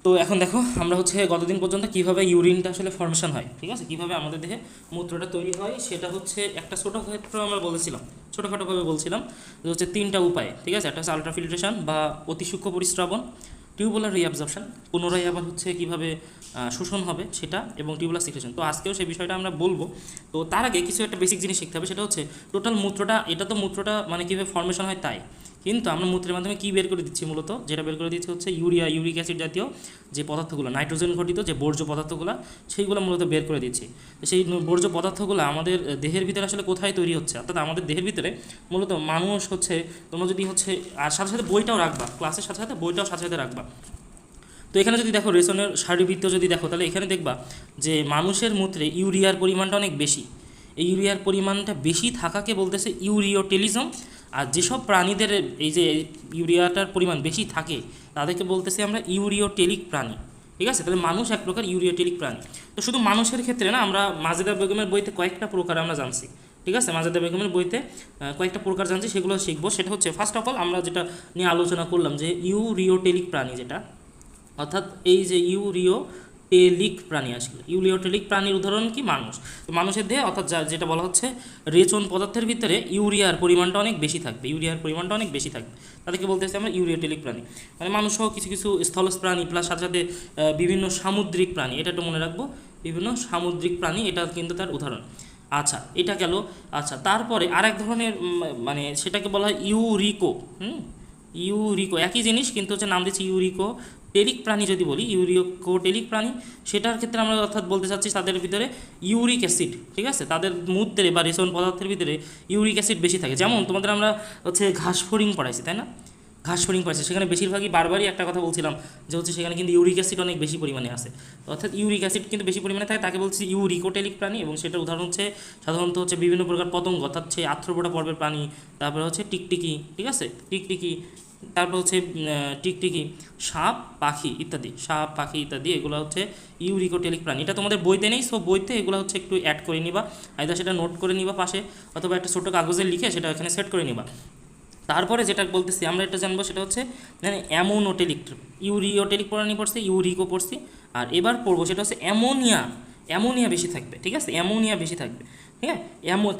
তো এখন দেখো আমরা হচ্ছে গতদিন পর্যন্ত কিভাবে ইউরিনটা আসলে ফর্মেশন হয়, ঠিক আছে, কিভাবে আমাদের দেহে মূত্রটা তৈরি হয় সেটা হচ্ছে একটা ছোটোখাটো আমরা বলেছিলাম, ছোটোখাটোভাবে বলছিলাম যে হচ্ছে তিনটা উপায়, ঠিক আছে। একটা হচ্ছে আলট্রাফিল্ট্রেশন বা অতি সূক্ষ্ম পরিস্রাবণ, টিউবুলার রিঅ্যাবজর্পশন, পুনরায় আবার হচ্ছে কীভাবে শোষণ হবে সেটা, এবং টিউবুলার সিক্রেশন। তো আজকেও সেই বিষয়টা আমরা বলবো। তো তার আগে কিছু একটা বেসিক জিনিস শিখতে হবে, সেটা হচ্ছে টোটাল মূত্রটা, এটা তো মূত্রটা মানে কীভাবে ফর্মেশন হয় তাই, কিন্তু আমরা মূত্রের মাধ্যমে কী বের করে দিচ্ছি, মূলত যেটা বের করে দিচ্ছি হচ্ছে ইউরিক অ্যাসিড জাতীয় যে পদার্থগুলো, নাইট্রোজেন ঘটিত যে বর্জ্য পদার্থগুলো, সেইগুলো মূলত বের করে দিচ্ছি। তো সেই বর্জ্য পদার্থগুলো আমাদের দেহের ভিতরে আসলে কোথায় তৈরি হচ্ছে, অর্থাৎ আমাদের দেহের ভিতরে মূলত মানুষ হচ্ছে, তোমরা যদি হচ্ছে আর সাথে সাথে বইটাও রাখবা, ক্লাসের সাথে সাথে বইটাও সাথে সাথে রাখবা। তো এখানে যদি দেখো রেশনের শারীরবৃত্ত যদি দেখো, তাহলে এখানে দেখবা যে মানুষের মূত্রে ইউরিয়ার পরিমাণটা অনেক বেশি। এই ইউরিয়ার পরিমাণটা বেশি থাকাকে বলতেছে ইউরিওটেলিজম। আর যেসব প্রাণীদের এই যে ইউরিয়াটার পরিমাণ বেশি থাকে তাদেরকে বলতেছি আমরা ইউরিওটেলিক প্রাণী, ঠিক আছে। তাহলে মানুষ এক প্রকার ইউরিওটেলিক প্রাণী। তো শুধু মানুষের ক্ষেত্রে না, আমরা মাজেদা বেগমের বইতে কয়েকটা প্রকার আমরা জানছি, ঠিক আছে। মাজেদা বেগমের বইতে কয়েকটা প্রকার জানছি, সেগুলো শিখবো। সেটা হচ্ছে ফার্স্ট অফ অল আমরা যেটা নিয়ে আলোচনা করলাম যে ইউরিওটেলিক প্রাণী, যেটা অর্থাৎ এই যে ইউরিওটেলিক প্রাণী আসলে, ইউরিওটেলিক প্রাণীর উদাহরণ কি, মানুষ। তো মানুষের দেহে অর্থাৎ যেটা বলা হচ্ছে রেচন পদার্থের ভিতরে ইউরিয়ার পরিমাণটা অনেক বেশি থাকবে, ইউরিয়ার পরিমাণটা অনেক বেশি থাকবে, তাদেরকে বলতেছি আমরা ইউরিওটেলিক প্রাণী। মানে মানুষ সহ কিছু কিছু স্থলজ প্রাণী প্লাস সাথে সাথে বিভিন্ন সামুদ্রিক প্রাণী, এটা একটু মনে রাখবো, বিভিন্ন সামুদ্রিক প্রাণী, এটা কিন্তু তার উদাহরণ। আচ্ছা, এটা গেল। আচ্ছা, তারপরে আরেক ধরনের মানে সেটাকে বলা হয় ইউরিকো। ইউরিকো একই জিনিস, কিন্তু হচ্ছে নাম দিচ্ছি ইউরিকো টেলিক প্রাণী। যদি বলি ইউরিকোটেলিক প্রাণী, সেটার ক্ষেত্রে আমরা অর্থাৎ বলতে চাচ্ছি তাদের ভিতরে ইউরিক অ্যাসিড, ঠিক আছে, তাদের মূত্রে বা রেশন পদার্থের ভিতরে ইউরিক অ্যাসিড বেশি থাকে। যেমন তোমাদের আমরা হচ্ছে ঘাসফড়িং পড়াইছি, তাই না, ঘাসফড়িং পড়াইছি, সেখানে বেশিরভাগই বারবারই একটা কথা বলছিলাম যে হচ্ছে সেখানে কিন্তু ইউরিক অ্যাসিড অনেক বেশি পরিমাণে আছে, অর্থাৎ ইউরিক অ্যাসিড কিন্তু বেশি পরিমাণে থাকে, তাকে বলছি ইউরিকোটেলিক প্রাণী। এবং সেটার উদাহরণ হচ্ছে সাধারণত হচ্ছে বিভিন্ন প্রকার পতঙ্গ, অর্থাৎ সেই আর্থ্রোপোডা পর্বের প্রাণী, তারপরে হচ্ছে টিকটিকি, ঠিক আছে, টিকটিকি, তারপর হচ্ছে টিকটিকি, সাপ, পাখি ইত্যাদি, সাপ, পাখি ইত্যাদি, এগুলো হচ্ছে ইউরিকোটেলিক প্রাণী। এটা তোমাদের বইতে নেই, সো বইতে এগুলো হচ্ছে একটু অ্যাড করে নিবা, আইদার সেটা নোট করে নিবা পাশে, অথবা একটা ছোটো কাগজে লিখে সেটা এখানে সেট করে নিবা। তারপরে যেটা বলতেছি আমরা এটা জানবো, সেটা হচ্ছে মানে অ্যামোনোটেলিক, ইউরিওটেলিক প্রাণী পড়ছি, ইউরিকো পড়ছি, আর এবার পড়বো সেটা হচ্ছে অ্যামোনিয়া। অ্যামোনিয়া বেশি থাকবে, ঠিক আছে, অ্যামোনিয়া বেশি থাকবে, ঠিক আছে।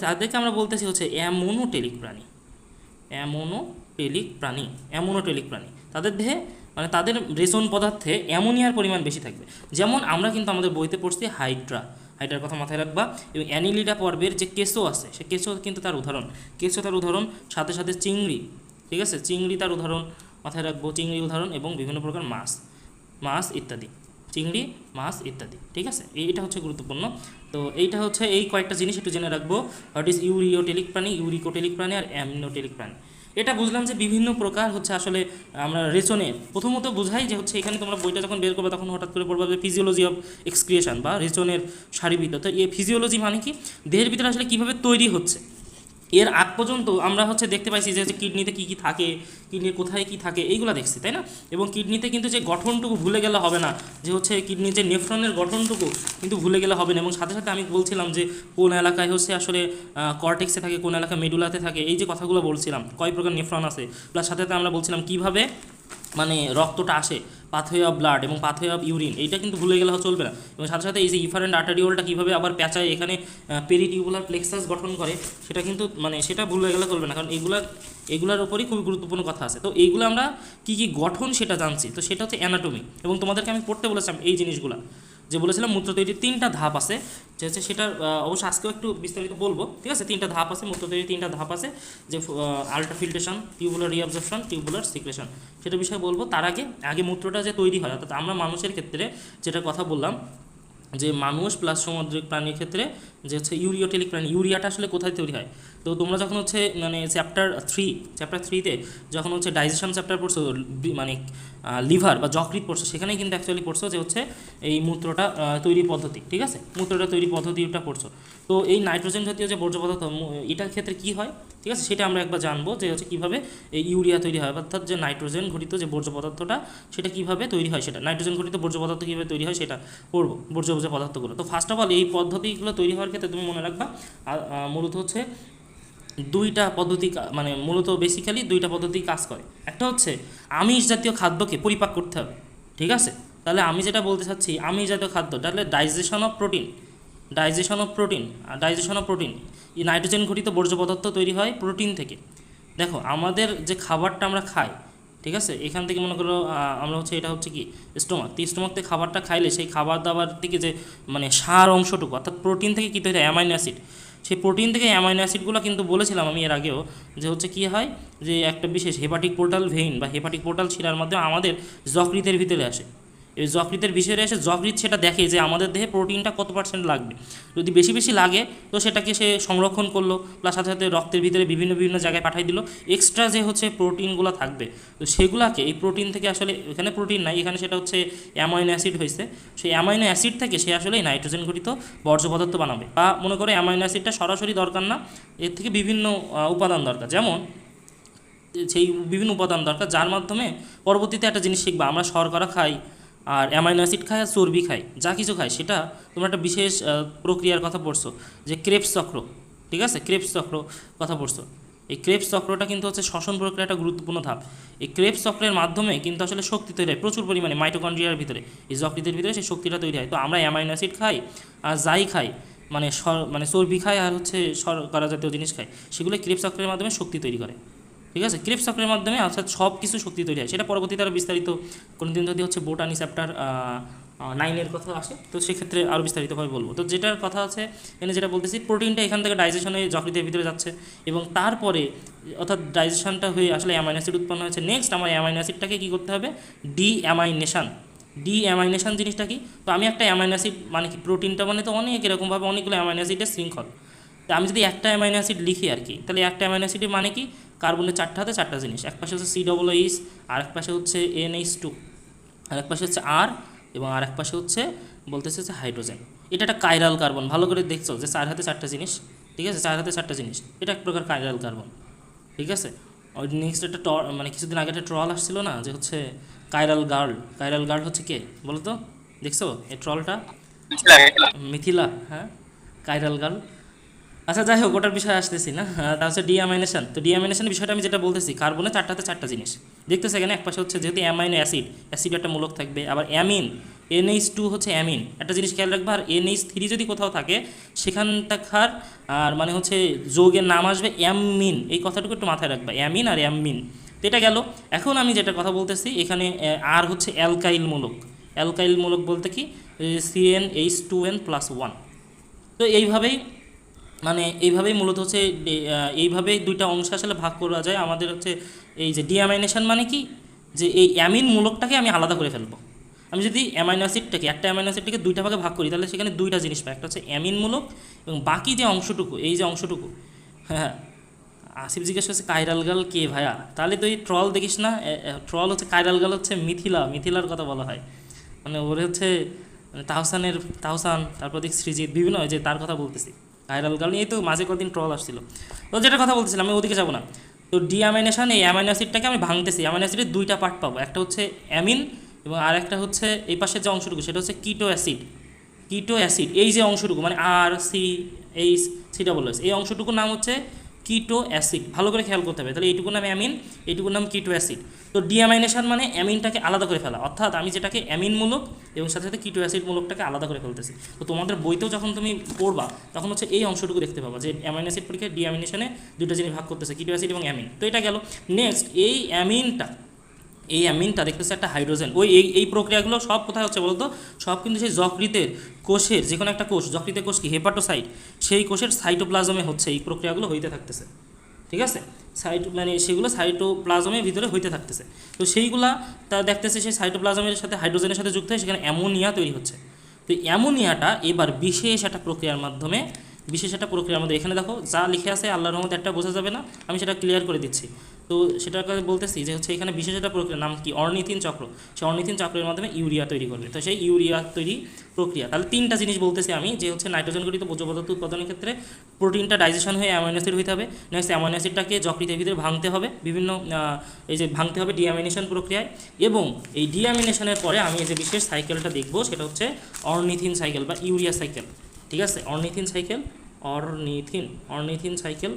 তাদেরকে আমরা বলতেছি হচ্ছে অ্যামোনোটেলিক প্রাণী, অ্যামোনোটেলিক প্রাণী, অ্যামোনোটেলিক প্রাণী। তাদের দেহে মানে তাদের রেশন পদার্থে অ্যামোনিয়ার পরিমাণ বেশি থাকবে। যেমন আমরা কিন্তু আমাদের বইতে পড়ছি হাইড্রার কথা মাথায় রাখবা। এবং অ্যানিলিডা পর্বের যে কেঁচো আছে, সে কেঁচো কিন্তু তার উদাহরণ, কেঁচো তার উদাহরণ, সাথে সাথে চিংড়ি, ঠিক আছে, চিংড়ি তার উদাহরণ, মাথায় রাখবো, চিংড়ি উদাহরণ, এবং বিভিন্ন প্রকার মাছ ইত্যাদি, চিংড়ি, মাছ ইত্যাদি, ঠিক আছে। এইটা হচ্ছে গুরুত্বপূর্ণ। তো এইটা হচ্ছে এই কয়েকটা জিনিস একটু জেনে রাখবো, হোয়াট ইজ ইউরিওটেলিক প্রাণী, ইউরিকোটেলিক প্রাণী, আর অ্যামনোটেলিক প্রাণী। এটা বুঝলাম যে বিভিন্ন প্রকার হচ্ছে আসলে আমরা রেচনে প্রথমত বুঝাই যে হচ্ছে এখানে তোমরা বইটা যখন বের করবে তখন হঠাৎ করে পড়বা যে ফিজিওলজি অফ এক্সক্রিয়েশন বা রেচনের শারীরবৃত্ত। তো এই ফিজিওলজি মানে কি, দেহের ভিতরে আসলে কীভাবে তৈরি হচ্ছে। এর আগ পর্যন্ত আমরা হচ্ছে দেখতে পাইছি যে কিডনিতে কী কী থাকে, কিডনির কোথায় কী থাকে, এইগুলো দেখছি, তাই না। এবং কিডনিতে কিন্তু যে গঠনটুকু ভুলে গেলে হবে না, যে হচ্ছে কিডনির যে নেফ্রনের গঠনটুকু কিন্তু ভুলে গেলে হবে না। এবং সাথে সাথে আমি বলছিলাম যে কোন এলাকায় হচ্ছে আসলে কর্টেক্সে থাকে, কোন এলাকায় মেডুলাতে থাকে, এই যে কথাগুলো বলছিলাম, কয় প্রকার নেফ্রন আছে, প্লাস সাথে সাথে আমরা বলছিলাম কীভাবে মানে রক্তটা আসে, পাথওয়ে অফ ব্লাড এবং পাথওয়ে অফ ইউরিন, এইটা কিন্তু ভুলে গেলে চলবে না। এবং সাথে সাথে এই যে ইফারেন্ট আর্টারিওলটা কীভাবে আবার প্যাঁচায় এখানে পেরিটিউবুলার প্লেক্সাস গঠন করে, সেটা কিন্তু মানে সেটা ভুলে গেলে চলবে না, কারণ এগুলার উপরই খুবই গুরুত্বপূর্ণ কথা আছে। তো এইগুলো আমরা কী কী গঠন সেটা জানছি, তো সেটা হচ্ছে অ্যানাটমি। এবং তোমাদেরকে আমি পড়তে বলেছিলাম এই জিনিসগুলো, যে বলেছিলাম মূত্র তৈরির 3টা ধাপ আছে, যে হচ্ছে সেটা অবশ্য আজকেও একটু বিস্তারিত বলবো, ঠিক আছে। 3টা ধাপ আছে, মূত্র তৈরির 3টা ধাপ আছে, যে আলট্রাফিল্ট্রেশন, টিউবুলার রিঅ্যাবজর্পশন, টিউবুলার সিক্রেশন, সেটা বিষয়ে বলবো। তার আগে মূত্রটা যে তৈরি হয়, অর্থাৎ আমরা মানুষের ক্ষেত্রে যেটা কথা বললাম যে মানুষ প্লাস সামুদ্রিক প্রাণীর ক্ষেত্রে যে হচ্ছে ইউরিওটেলিক প্রাণী, ইউরিয়াটা আসলে কোথায় তৈরি হয়। তো তোমরা যখন হচ্ছে মানে চ্যাপ্টার 3তে যখন হচ্ছে ডাইজেশন চ্যাপ্টার পড়ছো, মানে লিভার বা যকৃৎ পড়ছো, সেখানেই কিন্তু অ্যাকচুয়ালি পড়ছো যে হচ্ছে এই মূত্রটা তৈরির পদ্ধতি, ঠিক আছে, মূত্রটা তৈরির পদ্ধতিটা পড়ছো। তো এই নাইট্রোজেন জাতীয় যে বর্জ্য পদার্থ, এটার ক্ষেত্রে কী হয়, ঠিক আছে, সেটা আমরা একবার জানবো, যে হচ্ছে কীভাবে এই ইউরিয়া তৈরি হয়, অর্থাৎ যে নাইট্রোজেন ঘটিত যে বর্জ্য পদার্থটা সেটা কীভাবে তৈরি হয়, সেটা নাইট্রোজেন ঘটিত বর্জ্য পদার্থ কীভাবে তৈরি হয় সেটা পড়বো, বর্জ্য পদার্থগুলো। তো ফার্স্ট অফ অল এই পদ্ধতিগুলো তৈরি হওয়ার ক্ষেত্রে তুমি মনে রাখবা মূলত হচ্ছে দুইটা পদ্ধতি, মানে মূলত বেসিক্যালি দুইটা পদ্ধতি কাজ করে। একটা হচ্ছে আমিষ জাতীয় খাদ্যকে পরিপাক করতে হবে, ঠিক আছে, তাহলে আমি যেটা বলতে চাচ্ছি আমি জাতীয় খাদ্য, তাহলে ডাইজেশন অফ প্রোটিন, এই নাইট্রোজেন ঘটিত বর্জ্য পদার্থ তৈরি হয় প্রোটিন থেকে। দেখো আমাদের যে খাবারটা আমরা খাই, ঠিক আছে, এখান থেকে মনে করো আমরা হচ্ছে এটা হচ্ছে কি স্টোমাক, তো স্টোমাক থেকে খাবারটা খাইলে সেই খাবার দাবার থেকে যে মানে সার অংশটুকু অর্থাৎ প্রোটিন থেকে কী তৈরি হয়, অ্যামাইনো অ্যাসিড, সেই প্রোটিন থেকে অ্যামাইনো অ্যাসিডগুলো কিন্তু বলেছিলাম আমি এর আগেও যে হচ্ছে কী হয় যে একটা বিশেষ হেপাটিক পোর্টাল ভেইন বা হেপাটিক পোর্টাল শিরার মাধ্যমে আমাদের যকৃতের ভিতরে আসে। এই যকৃতের বিষয়ে এসে যকৃৎ সেটা দেখে যে আমাদের দেহে প্রোটিনটা কত পার্সেন্ট লাগবে, যদি বেশি বেশি লাগে তো সেটাকে সে সংরক্ষণ করলো, প্লাস সাথে সাথে রক্তের ভিতরে বিভিন্ন বিভিন্ন জায়গায় পাঠাই দিল, এক্সট্রা যে হচ্ছে প্রোটিনগুলো থাকবে তো সেগুলোকে এই প্রোটিন থেকে আসলে এখানে প্রোটিন নাই, এখানে সেটা হচ্ছে অ্যামাইনো অ্যাসিড হয়েছে, সেই অ্যামাইনো অ্যাসিড থেকে সে আসলে নাইট্রোজেন ঘটিত বর্জ্য পদার্থ বানাবে। বা মনে করে অ্যামাইনো অ্যাসিডটা সরাসরি দরকার না, এর থেকে বিভিন্ন উপাদান দরকার, যেমন সেই বিভিন্ন উপাদান দরকার যার মাধ্যমে পরবর্তীতে একটা জিনিস শিখবা, আমরা শর্করা খাই আর অ্যামাইনো অ্যাসিড খাই আর চর্বি খাই, যা কিছু খাই সেটা তোমরা একটা বিশেষ প্রক্রিয়ার কথা পড়ছো যে ক্রেবস চক্র, ঠিক আছে, ক্রেবস চক্র কথা পড়ছো। এই ক্রেবস চক্রটা কিন্তু হচ্ছে শ্বসন প্রক্রিয়া একটা গুরুত্বপূর্ণ ধাপ। এই ক্রেবস চক্রের মাধ্যমে কিন্তু আসলে শক্তি তৈরি হয় প্রচুর পরিমাণে মাইটোকন্ড্রিয়ার ভিতরে, এই যকৃতের ভিতরে সেই শক্তিটা তৈরি হয়। তো আমরা অ্যামাইনো অ্যাসিড খাই আর যাই খাই মানে মানে চর্বি খাই আর হচ্ছে শর্করা জাতীয় জিনিস খাই, সেগুলো ক্রেবস চক্রের মাধ্যমে শক্তি তৈরি করে, ঠিক আছে, ক্রেবস চক্রের মাধ্যমে অর্থাৎ সব কিছু শক্তি তৈরি হয়। সেটা পরবর্তীতে আরও বিস্তারিত কোনো দিন যদি হচ্ছে বোটানি চ্যাপ্টার 9-এর কথা আসে তো সেক্ষেত্রে আরও বিস্তারিতভাবে বলবো। তো যেটার কথা আছে এখানে যেটা বলতেছি, প্রোটিনটা এখান থেকে ডাইজেশন হয়ে যকৃতের ভিতরে যাচ্ছে এবং তারপরে অর্থাৎ ডাইজেশনটা হয়ে আসলে অ্যামাইনো অ্যাসিড উৎপন্ন হয়েছে। নেক্সট আমার অ্যামাইনো অ্যাসিডটাকে কী করতে হবে, ডিঅ্যামাইনেশন জিনিসটা কি, তো আমি একটা অ্যামাইনো অ্যাসিড মানে কি প্রোটিনটা মানে তো অনেক এরকমভাবে অনেকগুলো অ্যামাইনো অ্যাসিডের শৃঙ্খল, তো আমি যদি একটা অ্যামাইনো অ্যাসিড লিখি আর কি, তাহলে একটা অ্যামাইনো অ্যাসিডের মানে কি, কার্বনের চারটা হাতে চারটা জিনিস, এক পাশে হচ্ছে COOH, আর এক পাশে হচ্ছে NH2, আর এক পাশে হচ্ছে R, এবং আর এক পাশে হচ্ছে বলতেছে হচ্ছে হাইড্রোজেন। এটা একটা কাইরাল কার্বন, ভালো করে দেখছো যে চার হাতে চারটা জিনিস, ঠিক আছে, চার হাতে চারটা জিনিস, এটা এক প্রকার কাইরাল কার্বন, ঠিক আছে। ওই নেক্সট একটা মানে কিছুদিন আগে একটা ট্রল আসছিল না যে হচ্ছে কাইরাল গার্ল হচ্ছে কে বলো তো, দেখছো এই ট্রলটা, মিথিলা, হ্যাঁ কাইরাল গার্ল। আচ্ছা যাই হোক ওটার বিষয়ে আসতেছি না, তা হচ্ছে ডিঅ্যামাইনেশন। তো ডিঅ্যামাইনেশনের বিষয়টা আমি যেটা বলতেছি, কার্বনে চারটাতে চারটা জিনিস দেখতেছে এখানে, এক পাশে হচ্ছে যেহেতু অ্যামাইনো অ্যাসিড একটা মূলক থাকবে, আবার অ্যামিন NH2 হচ্ছে অ্যামিন, একটা জিনিস খেয়াল রাখবে, আর NH3 যদি কোথাও থাকে সেখানটাকার আর মানে হচ্ছে যৌগের নাম আসবে অ্যামিন, এই কথাটুকু একটু মাথায় রাখবে, অ্যামিন আর অ্যামিন। তো এটা গেল। এখন আমি যেটা কথা বলতেছি এখানে আর হচ্ছে অ্যালকাইল মূলক বলতে কি CnH2n+1। তো এইভাবেই মূলত হচ্ছে এইভাবেই দুইটা অংশ আসলে ভাগ করা যায় আমাদের হচ্ছে এই যে ডিঅ্যামাইনেশন মানে কি, যে এই অ্যামিন মূলকটাকে আমি আলাদা করে ফেলবো। আমি যদি একটা অ্যামাইনো অ্যাসিডটাকে দুইটা ভাগে ভাগ করি তাহলে সেখানে দুইটা জিনিস পাই, একটা হচ্ছে অ্যামিন মূলক এবং বাকি যে অংশটুকু, এই যে অংশটুকু, হ্যাঁ আসিফ জিজ্ঞেস করছে কাইরাল গার্ল কে ভাইয়া, তাহলে তুই ট্রল দেখিস না, ট্রল হচ্ছে কাইরাল গার্ল হচ্ছে মিথিলার কথা বলা হয়, মানে ওরে হচ্ছে তাহসান, তারপর দেখ সৃজিত বিভিন্ন যে তার কথা বলতেছি, ভাইরাল গার্ল নিয়েই তো মাঝে কদিন ট্রল আসছিল। তো যেটা কথা বলতেছিলাম আমি ওদিকে যাবো না। তো ডিঅ্যামাইনেশন, এই অ্যামাইনো অ্যাসিডটাকে আমি ভাঙতেছি, অ্যামাইনো অ্যাসিডের দুইটা পার্ট পাবো, একটা হচ্ছে অ্যামিন এবং আর একটা হচ্ছে এই পাশের যে অংশটুকু সেটা হচ্ছে কিটো অ্যাসিড, এই যে অংশটুকু মানে RCH3 এই অংশটুকুর নাম হচ্ছে কিটো অ্যাসিড, ভালো করে খেয়াল করতে হবে। তাহলে এইটুকুর নাম অ্যামিন, এইটুকুর নাম কিটো অ্যাসিড। তো ডিঅ্যামাইনেশন মানে অ্যামিনটাকে আলাদা করে ফেলা, অর্থাৎ আমি যেটাকে অ্যামিন মূলক এবং সাথে সাথে কিটো অ্যাসিড মূলকটাকে আলাদা করে ফেলতেছি। তো তোমাদের বইতেও যখন তুমি পড়বা তখন হচ্ছে এই অংশটুকু দেখতে পাবা যে অ্যামাইনো অ্যাসিড পরীক্ষায় ডিঅ্যামিনেশনে দুটো জিনিস ভাগ করতেছে, কিটো অ্যাসিড এবং অ্যামিন। তো এটা গেল। নেক্সট এই অ্যামিনটা দেখতেছে একটা হাইড্রোজেন। এই প্রক্রিয়াগুলো সব কোথায় হচ্ছে বলতো, সব কিন্তু সেই যকৃতের কোষের যে কোনো একটা কোষ, যকৃতের কোষ কি হেপাটোসাইট, সেই কোষের সাইটোপ্লাজমে হচ্ছে এই প্রক্রিয়াগুলো হইতে থাকতেছে, ঠিক আছে, মানে সেগুলো সাইটোপ্লাজমের ভিতরে হইতে থাকতেছে। তো সেইগুলা তা দেখতেছে সেই সাইটোপ্লাজমের সাথে হাইড্রোজেনের সাথে যুক্ত হয়ে সেখানে অ্যামোনিয়া তৈরি হচ্ছে। তো অ্যামোনিয়াটা এবার বিশেষ একটা প্রক্রিয়ার মাধ্যমে এখানে দেখো যা লিখে আছে আল্লাহর রহমতে একটা বোঝা যাবে না, আমি সেটা ক্লিয়ার করে দিচ্ছি। তো সেটার কথা বলতেছি যে হচ্ছে এখানে বিশেষ একটা প্রক্রিয়ার নাম কি অর্নিথিন চক্র, সেই অর্নিথিন চক্রের মাধ্যমে ইউরিয়া তৈরি করবে। তো সেই ইউরিয়া তৈরি প্রক্রিয়া, তাহলে তিনটা জিনিস বলতেছি আমি, যে হচ্ছে নাইট্রোজেন গঠিত বর্জ্য পদার্থ উৎপাদনের ক্ষেত্রে প্রোটিনটা ডাইজেশন হয়ে অ্যামাইনো অ্যাসিড হইতে হবে, নেক্সট অ্যামাইনো অ্যাসিডটাকে যকৃতের ভিতরে ভাঙতে হবে ভাঙতে হবে ডিঅ্যামিনেশন প্রক্রিয়ায়, এবং এই ডিঅ্যামিনেশনের পরে আমি এই যে বিশেষ সাইকেলটা দেখবো সেটা হচ্ছে অর্নিথিন সাইকেল বা ইউরিয়া সাইকেল, ঠিক আছে, অর্নিথিন সাইকেল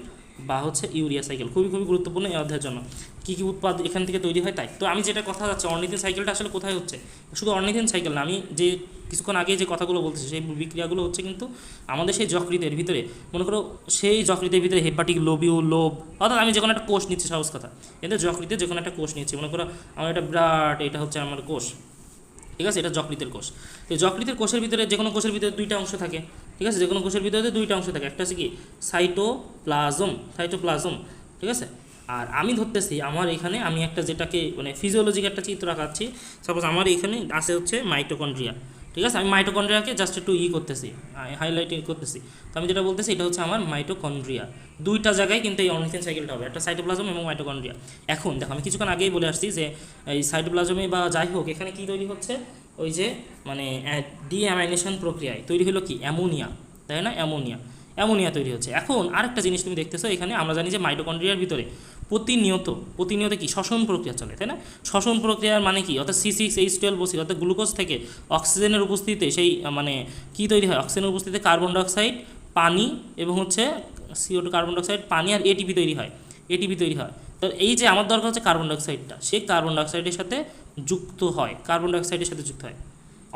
বা হচ্ছে ইউরিয়া সাইকেল। খুবই খুবই গুরুত্বপূর্ণ এই অধ্যায়ের জন্য। কী কী উৎপাদ এখান থেকে তৈরি হয় তাই। তো আমি যেটা কথা যাচ্ছে অর্নিথিন সাইকেলটা আসলে কোথায় হচ্ছে, শুধু অর্নিথিন সাইকেল না, আমি যে কিছুক্ষণ আগে যে কথাগুলো বলতেছি সেই বিক্রিয়াগুলো হচ্ছে কিন্তু আমাদের সেই যকৃতের ভিতরে, মনে করো সেই যকৃতের ভিতরে হেপাটিক লোবিউল লোব, অর্থাৎ আমি যে কোনো একটা কোষ নিচ্ছি, সহজ কথা, এতে যকৃতে যে কোনো একটা কোষ নিচ্ছি, মনে করো আমার একটা বিরাট, এটা হচ্ছে আমার কোষ, ঠিক আছে, এটা যকৃতের কোষ। তো যকৃতের কোষের ভিতরে যে কোনো কোষের ভিতরে দুইটা অংশ থাকে, ঠিক আছে, যে কোনো কোষের ভিতরে দুইটা অংশ থাকে, একটা হচ্ছে কি সাইটোপ্লাজম, ঠিক আছে। আর আমি ধরতেছি আমার এখানে আমি একটা যেটাকে মানে ফিজিওলজিক একটা চিত্র আঁকাচ্ছি, সাপোজ আমার এখানে আছে হচ্ছে মাইটোকন্ড্রিয়া, ঠিক আছে, আমি মাইটোকন্ড্রিয়াকে জাস্ট একটু করতেছি, হাইলাইটিং করতেছি। তো আমি যেটা বলতেছি এটা হচ্ছে আমার মাইটোকন্ড্রিয়া। দুইটা জায়গায় কিন্তু এই অর্নিথিন সাইকেলটা হবে, একটা সাইটোপ্লাজম এবং মাইটোকন্ড্রিয়া। এখন দেখো আমি কিছুক্ষণ আগেই বলে আসছি যে এই সাইটোপ্লাজমে বা যাই হোক এখানে কি তৈরি হচ্ছে, ওই যে মানে ডিঅ্যামাইনেশন প্রক্রিয়ায় তৈরি হলো কি অ্যামোনিয়া, তাই না, অ্যামোনিয়া তৈরি হচ্ছে। এখন আরেকটা জিনিস তুমি দেখতেছো এখানে, আমরা জানি যে মাইটোকন্ড্রিয়ার ভিতরে প্রতিনিয়ত কি শ্বসন প্রক্রিয়া চলে, তাই না। শ্বসন প্রক্রিয়ার মানে কি, অর্থাৎ C6H12O6 অর্থাৎ গ্লুকোজ থেকে অক্সিজেনের উপস্থিতিতে সেই মানে কি তৈরি হয়, অক্সিজেনের উপস্থিতিতে কার্বন ডাইঅক্সাইড, পানি এবং হচ্ছে CO2 কার্বন ডাইঅক্সাইড, পানি আর এটিপি তৈরি হয়। তো এই যে আমার দরকার হচ্ছে কার্বন ডাইঅক্সাইডটা, সে কার্বন ডাইঅক্সাইডের সাথে যুক্ত হয়,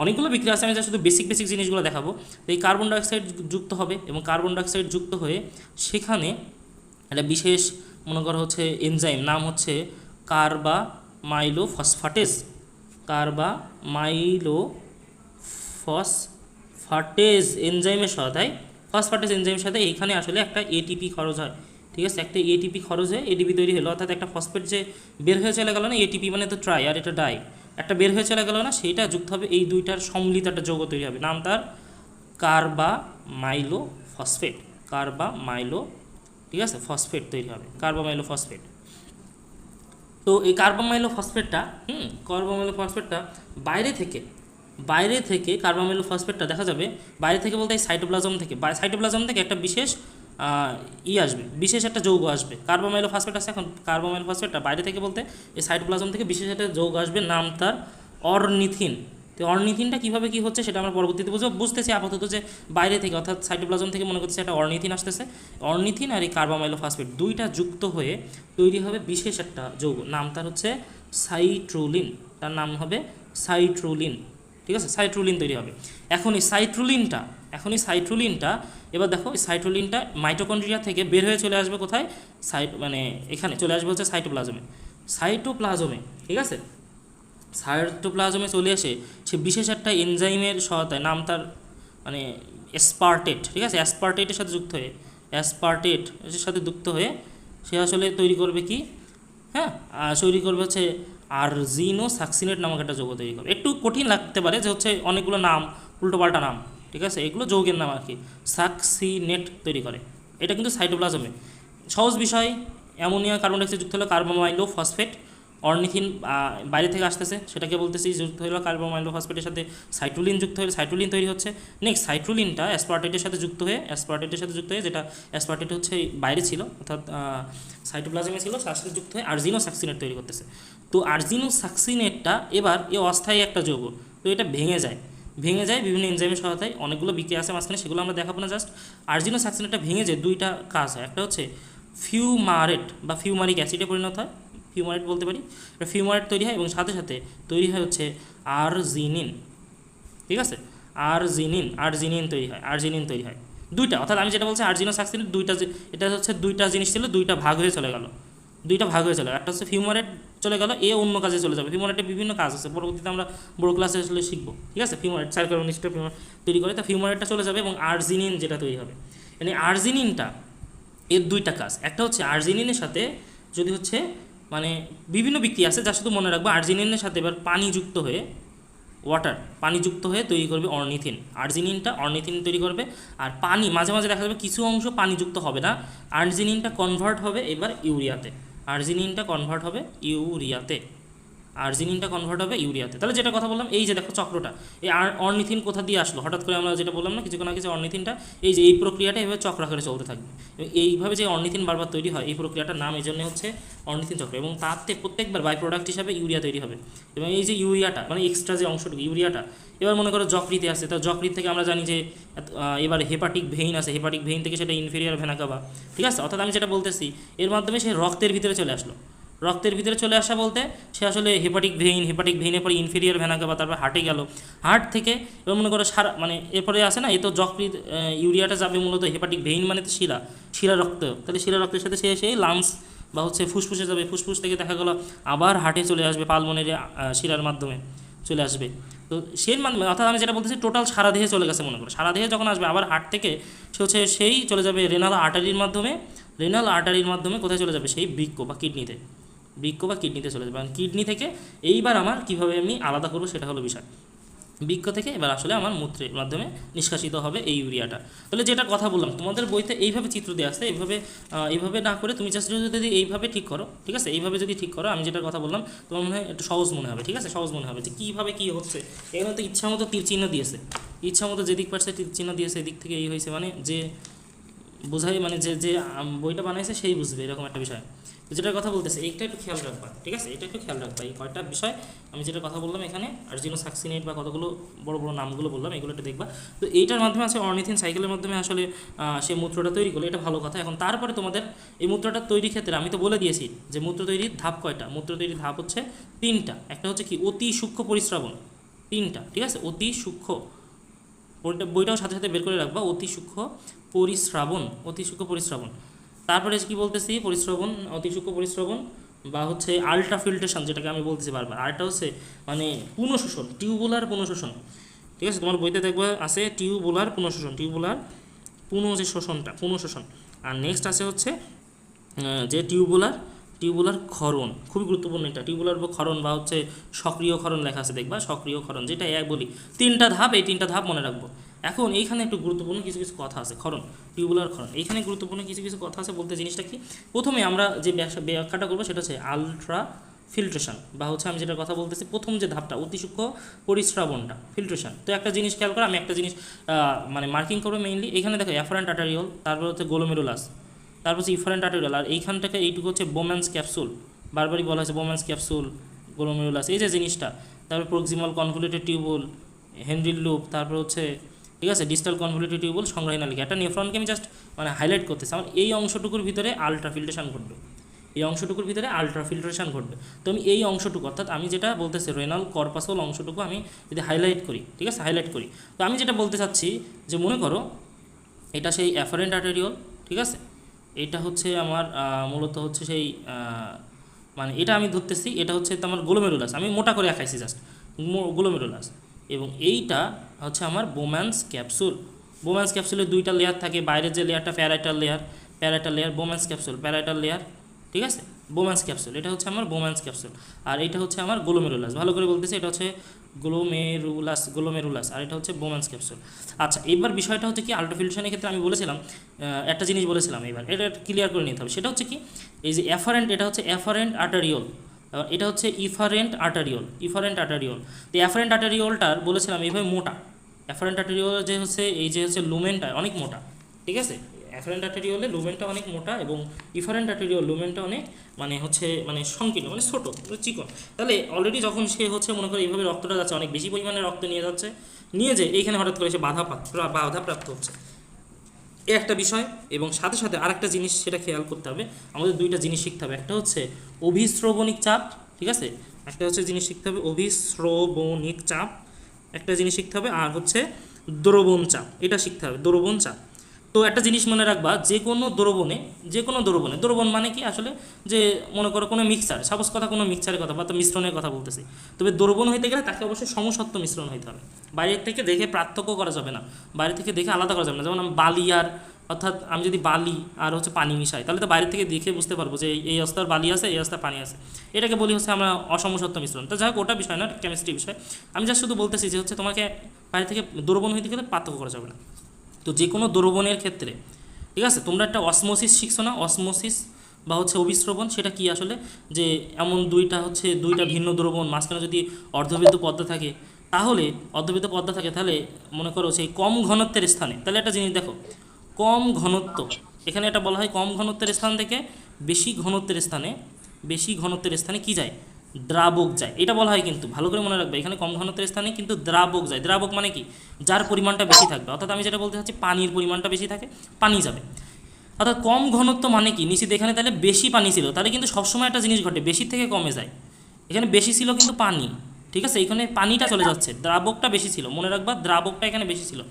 অনেকগুলো বিক্রিয়া আছে, আমি যা শুধু বেসিক জিনিসগুলো দেখাবো। তো এই কার্বন ডাইঅক্সাইড যুক্ত হবে এবং কার্বন ডাইঅক্সাইড যুক্ত হয়ে সেখানে একটা বিশেষ মনে করা হচ্ছে এনজাইম, নাম হচ্ছে কার্বামাইলোফসফেটেজ এনজাইমের সাথে এইখানে আসলে একটা এটিপি খরচ হয়, ঠিক আছে, একটা এটিপি খরচ হয়ে এটিপি তৈরি হলো, অর্থাৎ একটা ফসফেট যে বের হয়ে চলে গেল না, এটিপি মানে তো ট্রাই আর এটা ডাই, একটা বের হয়ে চলে গেল না, সেইটা যুক্ত হবে, এই দুইটার সম্মিলিত একটা যৌগ তৈরি হবে, নাম তার কার্বামাইলো, ঠিক আছে, ফসফেট তৈরি হবে, কার্বামাইলোফসফেট। তো এই কার্বামাইলোফসফেটটা বাইরে থেকে কার্বামাইলোফসফেটটা দেখা যাবে, বাইরে থেকে বলতে এই সাইটোপ্লাজম থেকে একটা বিশেষ বিশেষ একটা যৌগ আসবে, কার্বামাইলোফসফেট আছে। এখন কার্বামাইলোফসফেটটা বাইরে থেকে বলতে এই সাইটোপ্লাজম থেকে বিশেষ একটা যৌগ আসবে, নাম তার অর্নিথিন। তো অর্নিথিনটা কীভাবে কী হচ্ছে সেটা আমরা পরবর্তীতে বুঝতেছি। আপাতত যে বাইরে থেকে অর্থাৎ সাইটোপ্লাজম থেকে মনে করতেছে একটা অর্নিথিন আসতেছে, অর্নিথিন আর এই কার্বামাইলোফসফেট দুইটা যুক্ত হয়ে তৈরি হবে বিশেষ একটা যৌগ, নাম তার হচ্ছে সাইট্রুলিন, ঠিক আছে, সাইট্রুলিন তৈরি হবে। এখন এই সাইট্রুলিনটা এবার দেখো, এই সাইট্রুলিনটা মাইটোকন্ড্রিয়া থেকে বের হয়ে চলে আসবে কোথায়, মানে এখানে চলে আসবে হচ্ছে সাইটোপ্লাজমে, ঠিক আছে, সাইটোপ্লাজমে চলে এসে সে বিশেষ একটা এনজাইমের সহায়তায়, নাম তার মানে অ্যাসপার্টেট, ঠিক আছে, অ্যাসপার্টেটের সাথে যুক্ত হয়ে সে আসলে তৈরি করবে কি, তৈরি করবে হচ্ছে আরজিনোসাকসিনেট নামক একটা যৌগ তৈরি করবে। একটু কঠিন লাগতে পারে যে হচ্ছে অনেকগুলো নাম, উল্টোপাল্টা নাম, ঠিক আছে, এগুলো যৌগের নাম আর কি, সাকসিনেট তৈরি করে, এটা কিন্তু সাইটোপ্লাজমে সহজ বিষয়। অ্যামোনিয়া কার্বন ডাইঅক্সাইড যুক্ত হলো কার্বামাইলোফসফেট, অর্নিথিন বাইরে থেকে আসতেছে, সেটাকে বলতেছি যুক্ত হলো কার্বামাইলোফসফেটের সাথে সাইট্রুলিন যুক্ত হয়ে সাইট্রুলিন তৈরি হচ্ছে। নেক্সট সাইট্রুলিনটা অ্যাসপার্টেটের সাথে যুক্ত হয়ে যেটা অ্যাসপার্টেট হচ্ছে বাইরে ছিল, অর্থাৎ সাইটোপ্লাজমে ছিল, তার সাথে যুক্ত হয়ে আরজিনোসাকসিনেট তৈরি করতেছে। তো আরজিনোসাকসিনেটটা এবার অস্থায়ী একটা যৌগ, তো এটা ভেঙে যায় বিভিন্ন এনজাইমের সহায়তায়, অনেকগুলো বিক্রিয়া আছে মাঝখানে, সেগুলো আমরা দেখাবো না। জাস্ট আরজিনোসাকসিনেটটা ভেঙে যায় দুইটা কাজ হয়, একটা হচ্ছে ফিউমারেট বা ফিউমারিক অ্যাসিডে পরিণত হয়, ফিউমারেট বলতে পারি, ফিউমারেট তৈরি হয় এবং সাথে তৈরি হয় হচ্ছে আরজিনিন, ঠিক আছে, আরজিনিন তৈরি হয় দুইটা, অর্থাৎ আমি যেটা বলছি আরজিনোসাকসিনেট এটা হচ্ছে দুইটা জিনিস ছিল, দুইটা ভাগ হয়ে চলে গেল, একটা হচ্ছে ফিউমারেট চলে গেল, অন্য কাজে চলে যাবে। ফিউমারেটের বিভিন্ন কাজ আছে, পরবর্তীতে আমরা বড় ক্লাসে আসলে শিখবো, ঠিক আছে। ফিউমারেট সাইক্লোনিস্টটা তৈরি করে, তা ফিউমারেটটা চলে যাবে এবং আরজিনিন যেটা তৈরি হবে, মানে আরজিনিনটা এর দুইটা কাজ, একটা হচ্ছে আরজিনিনের সাথে যদি হচ্ছে মানে বিভিন্ন বিক্রিয়া আছে, যা শুধু মনে রাখবো, আরজিনিনের সাথে এবার পানি যুক্ত হয়ে তৈরি করবে অর্নিথিন, আরজিনিনটা অর্নিথিন তৈরি করবে। আর পানি মাঝে মাঝে দেখা যাবে কিছু অংশ পানিযুক্ত হবে না, আরজিনিনটা কনভার্ট হবে এবার ইউরিয়াতে, আর্জিনিনটা কনভার্ট হবে ইউরিয়াতে। তাহলে যেটা কথা বললাম, এই যে দেখো চক্রটা, এই অর্নিথিন কোথা দিয়ে আসলো হঠাৎ করে, আমরা যেটা বললাম না কিছুক্ষণ আগে যে অর্নিথিনটা, এই যে এই প্রক্রিয়াটা এইভাবে চক্র আকারে চলতে থাকবে। এইভাবে যে অর্নিথিন বারবার তৈরি হয়, এই প্রক্রিয়াটার নাম এই জন্য হচ্ছে অর্নিথিন চক্র, এবং তাতে প্রত্যেকবার বাই প্রোডাক্ট হিসাবে ইউরিয়া তৈরি হবে। এবং এই যে ইউরিয়াটা মানে এক্সট্রা যে অংশটুকু ইউরিয়াটা, এবার মনে করো যকৃতে আছে, তো যকৃত থেকে আমরা জানি যে এবার হেপাটিক ভেইন আছে, হেপাটিক ভেইন থেকে সেটা ইনফেরিয়ার ভেনা কাভা, ঠিক আছে। অর্থাৎ আমি যেটা বলতেছি, এর মাধ্যমে সে রক্তের ভিতরে চলে আসলো। রক্তের ভিতরে চলে আসা বলতে সে আসলে হেপাটিক ভেইনের পরে ইনফেরিয়ার ভেনা কাভা, তারপর হার্টে গেল, হার্ট থেকে এবার মনে করো সারা মানে এরপরে আসে না, এ তো যকৃত, ইউরিয়াটা যাবে মূলত হেপাটিক ভেইন মানে তো শিরা রক্ত, তাহলে শিরা রক্তের সাথে সে সেই লাংস বা হচ্ছে ফুসফুসে যাবে, ফুসফুস থেকে দেখা গেলো আবার হার্টে চলে আসবে, পালমোনারি শিরার মাধ্যমে চলে আসবে। তো সেই মাধ্যমে অর্থাৎ আমি যেটা বলতেছি টোটাল সারা দেহে চলে গেছে মনে করো, সারা দেহে যখন আসবে আবার হার্ট থেকে সে হচ্ছে সেই চলে যাবে রেনাল আর্টারির মাধ্যমে, রেনাল আর্টারির মাধ্যমে কোথায় চলে যাবে, সেই বৃক্ক বা কিডনিতে চলে যাবে। কিডনি থেকে এইবার আমার কীভাবে আমি আলাদা করবো সেটা হলো বিষয়। বৃক্ক থেকে এবার আসলে আমার মূত্রের মাধ্যমে নিষ্কাশিত হবে এই ইউরিয়াটা। তাহলে যেটা কথা বললাম তোমাদের বইতে এইভাবে চিত্র দেওয়া আছে, এইভাবে না করে তুমি জাস্ট যদি এইভাবে ঠিক করো, ঠিক আছে, এইভাবে যদি ঠিক করো, আমি যেটা কথা বললাম তোমার মনে হয় একটু সহজ মনে হবে, ঠিক আছে, সহজ মনে হবে যে কীভাবে কী হচ্ছে। এখানে তো ইচ্ছা মতো তীর চিহ্ন দিয়েছে, ইচ্ছা মতো যেদিক পারছে তীর চিহ্ন দিয়েছে, এদিক থেকে এই হয়েছে, মানে যে বোঝাই মানে যে বইটা বানাইছে সেই বুঝবে, এরকম একটা বিষয়। তো যেটার কথা বলতেছে এইটা একটু খেয়াল রাখবা, ঠিক আছে, এটা একটু খেয়াল রাখবা। এই কয়টা বিষয় আমি যেটা কথা বললাম এখানে, আর্জিনো সাকসিনেট বা কতগুলো বড় বড় নামগুলো বললাম, এগুলো একটু দেখবা। তো এইটার মাধ্যমে আছে অর্নিথিন সাইকেলের মাধ্যমে আসলে সে মূত্রটা তৈরি করলো, এটা ভালো কথা। এখন তারপরে তোমাদের এই মূত্রটা তৈরির ক্ষেত্রে আমি তো বলে দিয়েছি যে মূত্র তৈরির ধাপ কয়টা, মূত্র তৈরির ধাপ হচ্ছে 3টা। একটা হচ্ছে কি অতি সূক্ষ্ম পরিস্রাবণ, 3টা, ঠিক আছে, অতি সূক্ষ্ম, বইটাও সাথে সাথে বের করে রাখবা, অতি সূক্ষ্ম পরিস্রাবণ। তারপরে কি বলতেছি, অতি সূক্ষ্ম পরিস্রাবণ বা হচ্ছে আলট্রা ফিল্ট্রেশন, যেটাকে আমি বলতেছি বারবার। আরটা হচ্ছে মানে পুনঃশোষণ, টিউবুলার পুনঃশোষণ, ঠিক আছে, তোমার বইতে দেখবে আছে টিউবুলার যে পুনঃশোষণ। আর নেক্সট আছে হচ্ছে যে টিউবুলার ক্ষরণ, খুবই গুরুত্বপূর্ণ এটা, টিউবুলার ক্ষরণ বা হচ্ছে সক্রিয় ক্ষরণ লেখা আছে দেখবা, সক্রিয় ক্ষরণ, যেটা বলি 3টা ধাপ, এই 3টা ধাপ মনে রাখবো। এখন এইখানে একটু গুরুত্বপূর্ণ কিছু কথা আছে, টিউবুলার ক্ষরণ, এইখানে গুরুত্বপূর্ণ কিছু কথা আছে বলতে। জিনিসটা কি, প্রথমে আমরা যে ব্যাখ্যাটা করবো সেটা হচ্ছে আলট্রা ফিল্ট্রেশন, বা হচ্ছে আমি যেটা কথা বলতেছি প্রথম যে ধাপটা অতি সূক্ষ্ম পরিস্রাবণটা, ফিল্ট্রেশন। তো একটা জিনিস খেয়াল করো, আমি একটা জিনিস মানে মার্কিং করবো মেইনলি, এখানে দেখো অ্যাফারেন্ট আর্টারিওল, তারপর হচ্ছে গ্লোমেরুলাস, তারপর হচ্ছে ইফারেন্ট আর্টারিওল, আর এইখানটাকে এইটুকু হচ্ছে বোম্যান্স ক্যাপসুল, বারবারই বলা হয়েছে বোম্যান্স ক্যাপসুল, গ্লোমেরুলাস, এই যে জিনিসটা। তারপর প্রক্সিমাল কনভলিউটেড টিউবুল, হেনরির লুপ, তারপর হচ্ছে ঠিক আছে ডিজিটাল কনভলিউটেড টিউবুল, সংগ্রাহী নালিকা। একটা নেফ্রনকে আমি জাস্ট মানে হাইলাইট করতেছি, আমার এই অংশটুকুর ভিতরে আলট্রা ফিল্ট্রেশন ঘটবে, তো আমি এই অংশটুকু অর্থাৎ আমি যেটা বলতেছি রেনাল কর্পাসল অংশটুকু আমি যদি হাইলাইট করি, ঠিক আছে, তো আমি যেটা বলতে চাচ্ছি যে মনে করো এটা সেই অ্যাফারেন্ট আর্টেরিওল, ঠিক আছে, এটা হচ্ছে আমার মূলত হচ্ছে সেই মানে এটা আমি ধরতেছি, এটা হচ্ছে আমার গ্লোমেরুলাস, আমি মোটা করে দেখাইছি জাস্ট গ্লোমেরুলাস, এবং এইটা হচ্ছে আমার বোম্যান্স ক্যাপসুলের 2টা লেয়ার থাকে, বাইরের যে লেয়ারটা প্যারাইটাল লেয়ার, প্যারাইটাল লেয়ার, ঠিক আছে, বোম্যান্স ক্যাপসুল, এটা হচ্ছে আমার বোম্যান্স ক্যাপসুল, আর এটা হচ্ছে আমার গ্লোমেরুলাস, ভালো করে বলতেছি, এটা হচ্ছে গ্লোমেরুলাস, আর এটা হচ্ছে বোম্যান্স ক্যাপসুল। আচ্ছা, এবার বিষয়টা হচ্ছে কি, আল্ট্রাফিল্ট্রেশনের ক্ষেত্রে আমি বলেছিলাম একটা জিনিস বলেছিলাম, এবার এটা ক্লিয়ার করে নিতে হবে, সেটা হচ্ছে কি, এই যে এটা হচ্ছে অ্যাফারেন্ট আর্টারিওল, এটা হচ্ছে ইফারেন্ট আর্টারিওল। তো অ্যাফারেন্ট আর্টারিওলটার বলেছিলাম এইভাবে মোটা, অ্যাফারেন্ট আর্টারিওল যে হচ্ছে এই যে হচ্ছে লুমেনটা অনেক মোটা, ঠিক আছে, অ্যাফারেন্ট আর্টারিওলে লুমেনটা অনেক মোটা এবং ইফারেন্ট আর্টারিওল লুমেনটা অনেক মানে সংকীর্ণ, মানে ছোটো, চিকন। তাহলে অলরেডি যখন সে হচ্ছে মনে করে এইভাবে রক্তটা যাচ্ছে, অনেক বেশি পরিমাণে রক্ত নিয়ে যে এইখানে হঠাৎ করে সে বাধাপ্রাপ্ত হচ্ছে, এ একটা বিষয়। এবং সাথে সাথে আরেকটা জিনিস সেটা খেয়াল করতে হবে, আমাদের 2টা জিনিস শিখতে হবে, একটা হচ্ছে অভিস্রবণিক চাপ, ঠিক আছে, একটা হচ্ছে জিনিস শিখতে হবে অভিস্রবণিক চাপ, একটা জিনিস শিখতে হবে, আর হচ্ছে দ্রবণ চাপ, এটা শিখতে হবে, দ্রবণ চাপ। তো একটা জিনিস মনে রাখবা, যে কোনো দ্রবণে দ্রবণ মানে কি আসলে, যে মনে করো কোনো মিক্সচার, সাপোজ কথা কোনো মিক্সচারের কথা বা তো মিশ্রণের কথা বলতেছি, তবে দ্রবণ হইতে গেলে তাকে অবশ্যই সমসত্ব মিশ্রণ হইতে হবে, বাইরের থেকে দেখে পার্থক্য করা যাবে না, বাইরে থেকে দেখে আলাদা করা যাবে না। যেমন আমি বালি আর অর্থাৎ আমি যদি বালি আর হচ্ছে পানি মিশাই, তাহলে তো বাইরে থেকে দেখে বুঝতে পারবো যে এই অবস্থার বালি আছে, এই অবস্থার পানি আছে, এটাকে বলি হচ্ছে আমরা অসমসত্ব মিশ্রণ। তো যাই হোক, ওটা বিষয় না, কেমিস্ট্রি বিষয়। আমি যা শুধু বলতেছি যে হচ্ছে তোমাকে বাইরে থেকে দ্রবণ হইতে গেলে পার্থক্য করা যাবে না। তো যে কোনো দ্রবণের ক্ষেত্রে, ঠিক আছে, তোমরা একটা অসমোসিস শিখছো না, বা হচ্ছে অভিস্রবণ, সেটা কি আসলে যে এমন দুইটা হচ্ছে দুইটা ভিন্ন দ্রবণ মাঝখানে যদি অর্ধবৃত্ত পদ্মা থাকে, তাহলে অর্ধবৃত্ত পদ্মা থাকে তাহলে মনে করো সেই কম ঘনত্বের স্থানে, তাহলে একটা জিনিস দেখো, কম ঘনত্ব, এখানে এটা বলা হয় কম ঘনত্বের স্থান থেকে বেশি ঘনত্বের স্থানে কি যায়, দ্রাবক যায়, এটা বলা হয়। কিন্তু ভালো করে মনে রাখবে, এখানে কম ঘনত্বের স্থানে কিন্তু দ্রাবক যায়। দ্রাবক মানে কি, যার পরিমাণটা বেশি থাকবে, অর্থাৎ আমি যেটা বলতে চাচ্ছি পানির পরিমাণটা বেশি থাকে, পানি যাবে। অর্থাৎ কম ঘনত্ব মানে কি, নিশ্চিত এখানে তাহলে বেশি পানি ছিল, তাহলে কিন্তু সবসময় একটা জিনিস ঘটে, বেশি থেকে কমে যায়। এখানে বেশি ছিল কিন্তু পানি, ঠিক আছে, এখানে পানিটা চলে যাচ্ছে, দ্রাবকটা বেশি ছিল, মনে রাখবা দ্রাবকটা এখানে বেশি ছিল,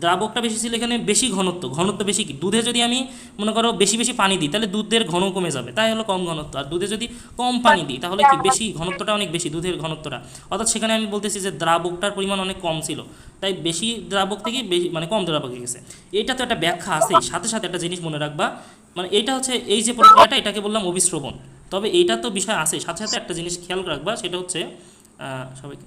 দ্রাবকটা বেশি ছিল, এখানে বেশি ঘনত্ব বেশি। কি দুধে যদি আমি মনে করো বেশি বেশি পানি দিই তাহলে দুধের ঘন কমে যাবে, তাই হলো কম ঘনত্ব। আর দুধে যদি কম পানি দিই তাহলে কি বেশি ঘনত্বটা অনেক বেশি, দুধের ঘনত্বটা, অর্থাৎ সেখানে আমি বলতেছি যে দ্রাবকটার পরিমাণ অনেক কম ছিল, তাই বেশি দ্রাবক থেকে বেশি মানে কম দ্রাবক হয়ে গেছে। এটা তো একটা ব্যাখ্যা আছে, সাথে সাথে একটা জিনিস মনে রাখবা, মানে এটা হচ্ছে এই যে প্রক্রিয়াটা, এটাকে বললাম অভিস্রবণ। তবে এইটা তো বিষয় আছে, সাথে সাথে একটা জিনিস খেয়াল রাখবা, সেটা হচ্ছে সবাইকে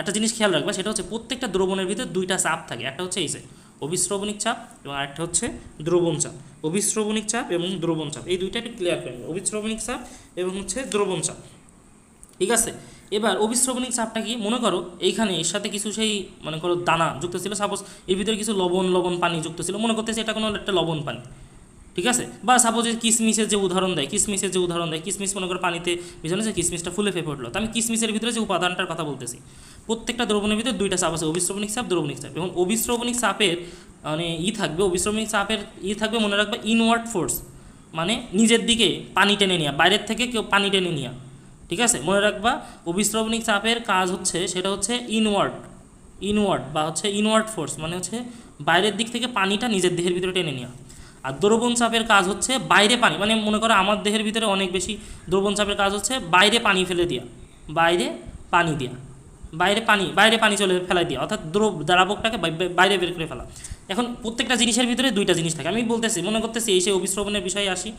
একটা জিনিস খেয়াল রাখবা, সেটা হচ্ছে প্রত্যেকটা দ্রবণের ভিতরে দুইটা চাপ থাকে, একটা হচ্ছে এই যে অভিস্রবণিক চাপ এবং আরেকটা হচ্ছে দ্রবণ চাপ। অভিস্রবণিক চাপ এবং দ্রবণ চাপ, এই দুইটা একটু ক্লিয়ার করে নেবে, অভিস্রবণিক চাপ এবং হচ্ছে দ্রবণ চাপ, ঠিক আছে। এবার অভিস্রবণিক চাপটা কি, মনে করো এইখানে এর সাথে কিছু সেই মনে করো দানা যুক্ত ছিল, সাপোজ এর ভিতরে কিছু লবণ পানি যুক্ত ছিল, মনে করতেছে এটা কোনো একটা লবণ পানি, ঠিক আছে। বা সাপোজ কিসমিসের যে উদাহরণ দেয়, কিসমিস মনে করো পানিতে মিশানো আছে, কিসমিসটা ফুলে ফেপে উঠলো, তো আমি কিসমিসের ভিতরে যে উপাদানটার কথা বলতেছি, প্রত্যেকটা দ্রবণের ভিতরে দুইটা চাপ আছে, অভিস্রবণিক চাপ, দ্রবণিক চাপ। এবং অভিস্রবণিক চাপের মানে অভিস্রবণিক চাপের থাকবে, মনে রাখবে ইনওয়ার্ড ফোর্স, মানে নিজের দিকে পানি টেনে নেওয়া, বাইরের থেকে কেউ পানি টেনে নেওয়া, ঠিক আছে। মনে রাখবা অভিস্রবণিক চাপের কাজ হচ্ছে, সেটা হচ্ছে ইনওয়ার্ড বা হচ্ছে ইনওয়ার্ড ফোর্স, মানে হচ্ছে বাইরের দিক থেকে পানিটা নিজের দেহের ভিতরে টেনে নেওয়া। আর দ্রবণ চাপের কাজ হচ্ছে বাইরে পানি, মানে মনে করো আমার দেহের ভিতরে অনেক বেশি, দ্রবণ চাপের কাজ হচ্ছে বাইরে পানি ফেলে দেওয়া, বাইরে পানি চলে ফেলাই দেওয়া, অর্থাৎ দ্রাবকটাকে বাইরে বের করে ফেলা। এখন প্রত্যেকটা জিনিসের ভিতরে দুইটা জিনিস থাকে, আমি বলতেছি মনে করতেছি এই সেই অভিস্রবণের বিষয়ে আসি,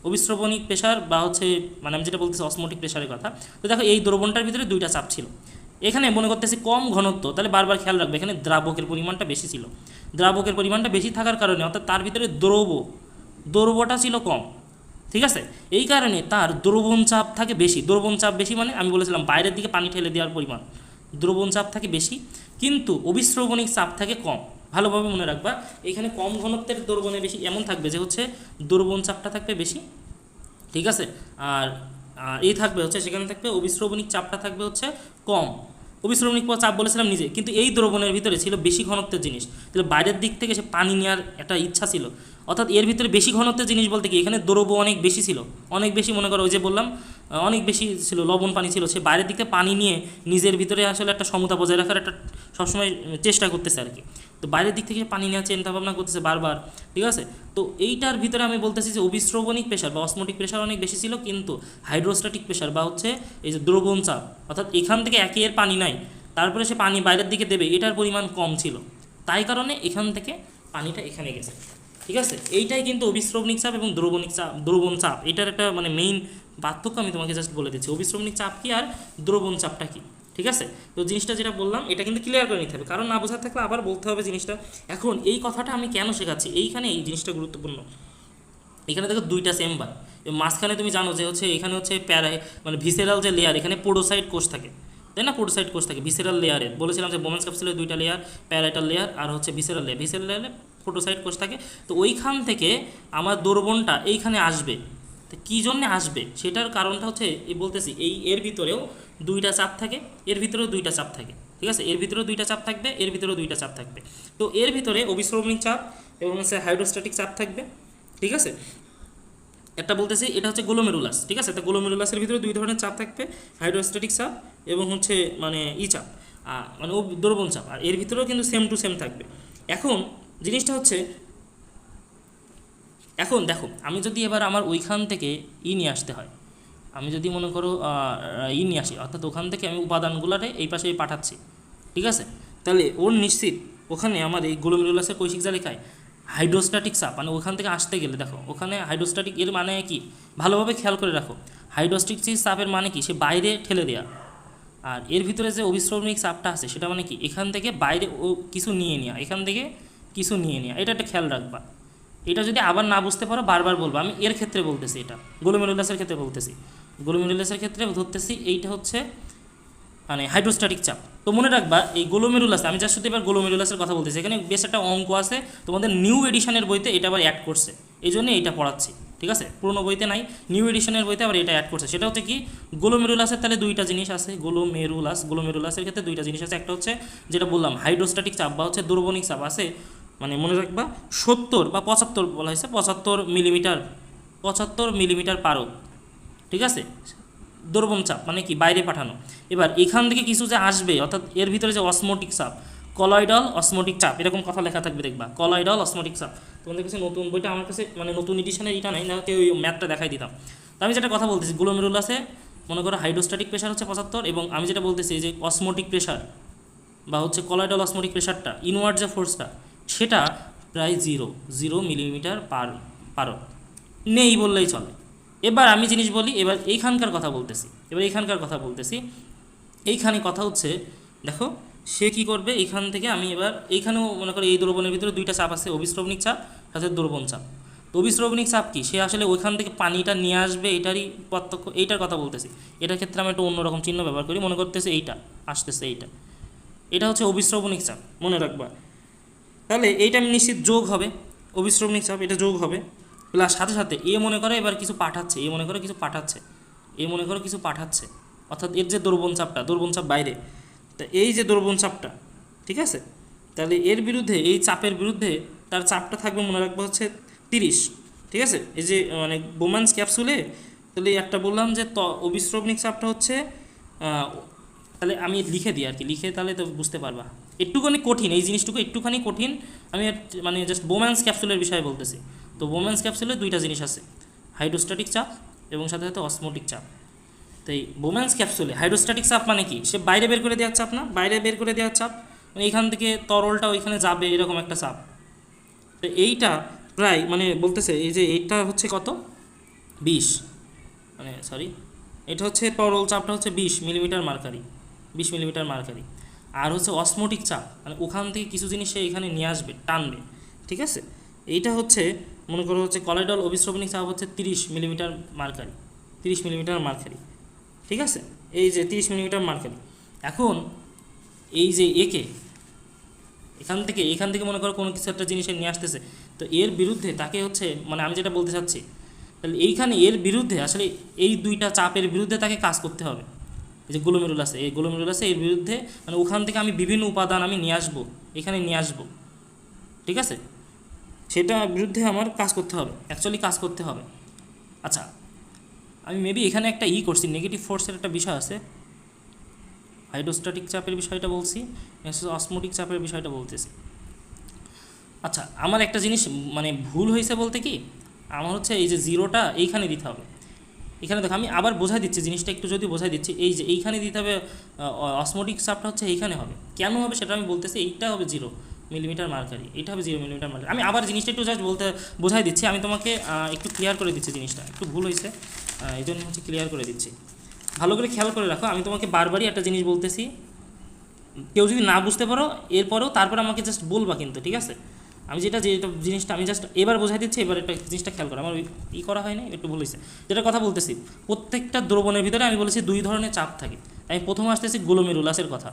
অভিস্রবণিক প্রেশার বা হচ্ছে মানে আমি যেটা বলতেছি অসমোটিক প্রেশারের কথা। তো দেখো এই দ্রবণটার ভিতরে দুইটা চাপ ছিল, এখানে মনে করতেছি কম ঘনত্ব, তাহলে বারবার খেয়াল রাখবে এখানে দ্রাবকের পরিমাণটা বেশি ছিল, দ্রাবকের পরিমাণটা বেশি থাকার কারণে অর্থাৎ তার ভিতরে দ্রবটা ছিল কম, ঠিক আছে। এই কারণে তার দ্রবণ চাপ থাকে বেশি, দ্রবণ চাপ বেশি মানে আমি বলেছিলাম বাইরের দিকে পানি ঠেলে দেওয়ার পরিমাণ, দ্রবণ চাপ থাকে বেশি, কিন্তু অভিস্রবণিক চাপ থাকে কম। ভালোভাবে মনে রাখবা, এখানে কম ঘনত্বের দ্রবণে বেশি এমন থাকবে যে হচ্ছে দ্রবণ চাপটা থাকবে বেশি, ঠিক আছে। আর এই থাকবে হচ্ছে সেখানে থাকবে অভিস্রবণিক চাপটা থাকবে হচ্ছে কম। অভিস্রবণিক চাপ বলেছিলাম নিজে, কিন্তু এই দ্রবণের ভিতরে ছিল বেশি ঘনত্বের জিনিস, তাহলে বাইরের দিক থেকে সে পানি নেওয়ার একটা ইচ্ছা ছিল, অর্থাৎ এর ভিতরে বেশি ঘনত্বের জিনিস বলতে কি এখানে দ্রব অনেক বেশি ছিল, অনেক বেশি, মনে করো ওই যে বললাম অনেক বেশি ছিল, লবণ পানি ছিল, সে বাইরের দিকে পানি নিয়ে নিজের ভিতরে আসলে একটা সমতা বজায় রাখার একটা সবসময় চেষ্টা করতেছে আর কি। তো বাইরের দিক থেকে পানি নেওয়ার চিন্তা ভাবনা করতেছে বারবার, ঠিক আছে। তো এইটার ভিতরে আমি বলতেছি যে অভিস্রবণিক প্রেশার বা অসমোটিক প্রেশার অনেক বেশি ছিল, কিন্তু হাইড্রোস্ট্যাটিক প্রেশার বা হচ্ছে এই যে দ্রবণ চাপ, অর্থাৎ এখান থেকে এর পানি নাই, তারপরে সে পানি বাইরের দিকে দেবে, এটার পরিমাণ কম ছিল, তাই কারণে এখান থেকে পানিটা এখানে গেছে, ঠিক আছে। এইটাই কিন্তু অভিস্রবণিক চাপ এবং দ্রবণ চাপ, এটার একটা মানে মেইন পার্থক্য আমি তোমাকে জাস্ট বলে দিচ্ছি, অভিস্রবণিক চাপ কি আর দ্রবণ চাপটা কি, ঠিক আছে। তো জিনিসটা যেটা বললাম এটা কিন্তু ক্লিয়ার করে নিতে হবে, কারণ না বোঝা থাকলে আবার বলতে হবে জিনিসটা। এখন এই কথাটা আমি কেন শেখাচ্ছি, এইখানে এই জিনিসটা গুরুত্বপূর্ণ। এখানে দেখো দুইটা চেম্বার, মাঝখানে তুমি জানো যে হচ্ছে এখানে হচ্ছে মানে ভিসেরাল যে লেয়ার, এখানে পোডোসাইট কোষ থাকে, তাই না, পোডোসাইট কোষ থাকে ভিসেরাল লেয়ারে, বলেছিলাম যে বোমেন্স ক্যাপসুলের দুইটা লেয়ার, প্যারাইটাল লেয়ার আর হচ্ছে ভিসেরাল লেয়ারে পোডোসাইট কোষ থাকে। তো ওইখান থেকে আমার দ্রবণটা এইখানে আসবে, তো কী জন্যে আসবে সেটার কারণটা হচ্ছে এই বলতেছি, এর ভিতরেও দুইটা চাপ থাকে, এর ভিতরেও দুইটা চাপ থাকে, ঠিক আছে, এর ভিতরেও দুইটা চাপ থাকবে, এর ভিতরেও দুইটা চাপ থাকবে। তো এর ভিতরে অভিস্রবণিক চাপ এবং হচ্ছে হাইড্রোস্ট্যাটিক চাপ থাকবে, ঠিক আছে। একটা বলতেছি এটা হচ্ছে গ্লোমেরুলাস, ঠিক আছে, তো গ্লোমেরুলাসের ভিতরে দুই ধরনের চাপ থাকবে, হাইড্রোস্ট্যাটিক চাপ এবং হচ্ছে মানে চাপ মানে দ্রবণ চাপ, আর এর ভিতরেও কিন্তু সেম টু সেম থাকবে। এখন জিনিসটা হচ্ছে, এখন দেখো আমি যদি এবার আমার ওইখান থেকে নিয়ে আসতে হয়, আমি যদি মনে করো নিয়ে আসি, অর্থাৎ ওখান থেকে আমি উপাদানগুলোরে এই পাশে পাঠাচ্ছি, ঠিক আছে, তাহলে ওর নিশ্চিত ওখানে আমার এই গ্লোমেরুলাসের কৈশিক জালিকায় হাইড্রোস্ট্যাটিক চাপ, মানে ওখান থেকে আসতে গেলে দেখো ওখানে হাইড্রোস্ট্যাটিক এর মানে কি, ভালোভাবে খেয়াল করে রাখো, হাইড্রোস্ট্যাটিক চাপের মানে কি, সে বাইরে ঠেলে দেয়া, আর এর ভিতরে যে অভিস্রবণিক চাপটা আছে সেটা মানে কি এখান থেকে বাইরে ও কিছু নিয়ে নেওয়া, এখান থেকে কিছু নিয়ে নেওয়া, এটা একটা খেয়াল রাখবা, এটা যদি আবার না বুঝতে পারো বারবার বলবো, আমি এর ক্ষেত্রে বলতেছি, এটা গ্লোমেরুলাসের ক্ষেত্রে বলতেছি, গ্লোমেরুলাসের ক্ষেত্রে ধরতেছি এইটা হচ্ছে মানে হাইড্রোস্ট্যাটিক চাপ। তো মনে রাখবা এই গ্লোমেরুলাস, আমি জাস্ট শুধু এবার গ্লোমেরুলাসের কথা বলতেছি, এখানে বেশ একটা অঙ্ক আছে তোমাদের নিউ এডিশনের বইতে এটা আবার অ্যাড করছে, এই জন্য এইটা পড়াচ্ছি, ঠিক আছে? পুরোনো বইতে নাই, নিউ এডিশনের বইতে আবার এটা অ্যাড করছে। সেটা হচ্ছে কি, গ্লোমেরুলাসের তাহলে দুইটা জিনিস আছে, গ্লোমেরুলাসের ক্ষেত্রে দুইটা জিনিস আছে। একটা হচ্ছে যেটা বললাম হাইড্রোস্ট্যাটিক চাপ বা হচ্ছে দুর্বনিক চাপ আছে, মানে মনে রাখবা 70 বা 75 বলা হয়েছে, 75 মিলিমিটার পারদ, ঠিক আছে? দ্রবণ চাপ মানে কি, বাইরে পাঠানো। এবার এখান থেকে কিছু যে আসবে, অর্থাৎ এর ভিতরে যে অসমোটিক চাপ, কলয়েডাল অসমোটিক চাপ, এরকম কথা লেখা থাকবে দেখবা, কলয়েডাল অসমোটিক চাপ। তোমাদের কাছে নতুন বইটা, আমার কাছে মানে নতুন এডিশনের এটা নাই, না ওই ম্যাথটা দেখাই দিতাম। তো আমি যেটা কথা বলতেছি, গ্লোমেরুলাসে মনে করো হাইড্রোস্ট্যাটিক প্রেশার হচ্ছে 75, এবং আমি যেটা বলতেছি যে অসমোটিক প্রেশার বা হচ্ছে কলয়েডাল অসমোটিক প্রেশারটা, ইনওয়ার্ড যে ফোর্সটা, সেটা প্রায় 0 মিলিমিটার পারদ, নেই বললেই চলে। এবার আমি জিনিস বলি, এবার এইখানকার কথা বলতেছি, এইখানে কথা হচ্ছে, দেখো সে কি করবে, এইখান থেকে আমি এবার এইখানেও মনে করি এই দ্রবণের ভিতরে দুইটা চাপ আছে, অভিস্রবণিক চাপ সাথে দ্রবণ চাপ। তো অভিস্রবণিক চাপ কি, সে আসলে ওইখান থেকে পানিটা নিয়ে আসবে, এটারই প্রত্যক্ষ, এইটার কথা বলতেছি। এটার ক্ষেত্রে আমি একটু অন্যরকম চিহ্ন ব্যবহার করি, মনে করতেছি এইটা আসতেছে, এটা হচ্ছে অভিস্রবণিক চাপ, মনে রাখবা। তাহলে এইটা আমি নিশ্চিত যোগ হবে, অভিস্রবণিক চাপ, এটা যোগ হবে। প্লাস সাথে সাথে এ মনে করে এবার কিছু পাঠাচ্ছে, কিছু পাঠাচ্ছে, অর্থাৎ এর যে দ্রবণ চাপ বাইরে, তা এই যে দ্রবণ চাপটা, ঠিক আছে? তাহলে এর বিরুদ্ধে, এই চাপের বিরুদ্ধে তার চাপটা থাকবে, মনে রাখবো হচ্ছে 30, ঠিক আছে? এই যে মানে বোম্যান্স ক্যাপসুলে, তাহলে একটা বললাম যে অভিস্রবণিক চাপটা হচ্ছে, তাহলে আমি লিখে দিই আর কি, লিখে তাহলে তো বুঝতে পারবা। একটুখানি কঠিন এই জিনিসটুকু, একটুখানি কঠিন, আমি মানে জাস্ট বোম্যান্স ক্যাপসুলের বিষয়ে বলতেছি। তো বোম্যান্স ক্যাপসুলে দুইটা জিনিস আছে, হাইড্রোস্ট্যাটিক চাপ এবং সাথে সাথে অসমোটিক চাপ। তো এই বোম্যান্স ক্যাপসুলে হাইড্রোস্ট্যাটিক চাপ মানে কি, সে বাইরে বের করে দেওয়ার চাপ না, বাইরে বের করে দেওয়ার চাপ, মানে এখান থেকে তরলটা ওইখানে যাবে, এরকম একটা চাপ। তো এইটা প্রায় মানে বলতেছে, এই যে এইটা হচ্ছে কত, 20, মানে সরি, এটা হচ্ছে তরল চাপটা হচ্ছে 20 মিলিমিটার মার্কারি। আর হচ্ছে অসমোটিক চাপ, মানে ওখান থেকে কিছু জিনিস সে এখানে নিয়ে আসবে, টানবে, ঠিক আছে? এইটা হচ্ছে মনে করো হচ্ছে কলয়েডাল অভিস্রবণিক চাপ হচ্ছে 30 মিলিমিটার মার্কারি, ঠিক আছে? এই যে 30 মিলিমিটার মার্কারি। এখন এই যে এখান থেকে মনে করো কোনো কিছু একটা জিনিসের নিয়ে আসতেছে, তো এর বিরুদ্ধে তাকে হচ্ছে, মানে আমি যেটা বলতে চাচ্ছি, তাহলে এইখানে এর বিরুদ্ধে আসলে এই দুইটা চাপের বিরুদ্ধে তাকে কাজ করতে হবে। এই যে গ্লোমেরুলাসে এর বিরুদ্ধে, মানে ওখান থেকে আমি বিভিন্ন উপাদান আমি নিয়ে আসবো, এখানে নিয়ে আসবো, ঠিক আছে? সেটা বিরুদ্ধে আমার কাজ করতে হবে, কাজ করতে হবে। আচ্ছা, আমি মেবি এখানে একটা করছি, নেগেটিভ ফোর্সের একটা বিষয় আছে, হাইড্রোস্ট্যাটিক চাপের বিষয়টা বলছি, অসমোটিক চাপের বিষয়টা বলতেছি। আচ্ছা, আমার একটা জিনিস মানে ভুল হয়েছে বলতে কি, আমার হচ্ছে এই যে জিরোটা এইখানে দিতে হবে। এখানে দেখো আমি আবার বোঝাই দিচ্ছি জিনিসটা, একটু যদি বোঝাই দিচ্ছি, এই যে এইখানে দিতে হবে, অসমোটিক চাপটা হচ্ছে এইখানে হবে, কেন হবে সেটা আমি বলতেছি। এইটা হবে 0 মিলিমিটার মার্কারি, এটা হবে 0 মিলিমিটার মার্কারি। আমি আবার জিনিসটা একটু জাস্ট বোঝাই দিচ্ছি, আমি তোমাকে একটু ক্লিয়ার করে দিচ্ছি, জিনিসটা একটু ভুল হয়েছে, এই জন্য হচ্ছে ক্লিয়ার করে দিচ্ছি। ভালো করে খেয়াল করে রাখো, আমি তোমাকে বারবারই একটা জিনিস বলতেছি, কেউ যদি না বুঝতে পারো এরপরেও তারপর আমাকে জাস্ট বলবা কিন্তু, ঠিক আছে? আমি যেটা জিনিসটা আমি জাস্ট এবার বোঝাই দিচ্ছি, এবার একটা জিনিসটা খেয়াল করো, আমার করা হয়নি, একটু ভুল হয়েছে। যেটা কথা বলতেছি, প্রত্যেকটা দ্রবণের ভিতরে আমি বলেছি দুই ধরনের চাপ থাকে। আমি প্রথমে আসতেছি গ্লোমেরুলাসের কথা,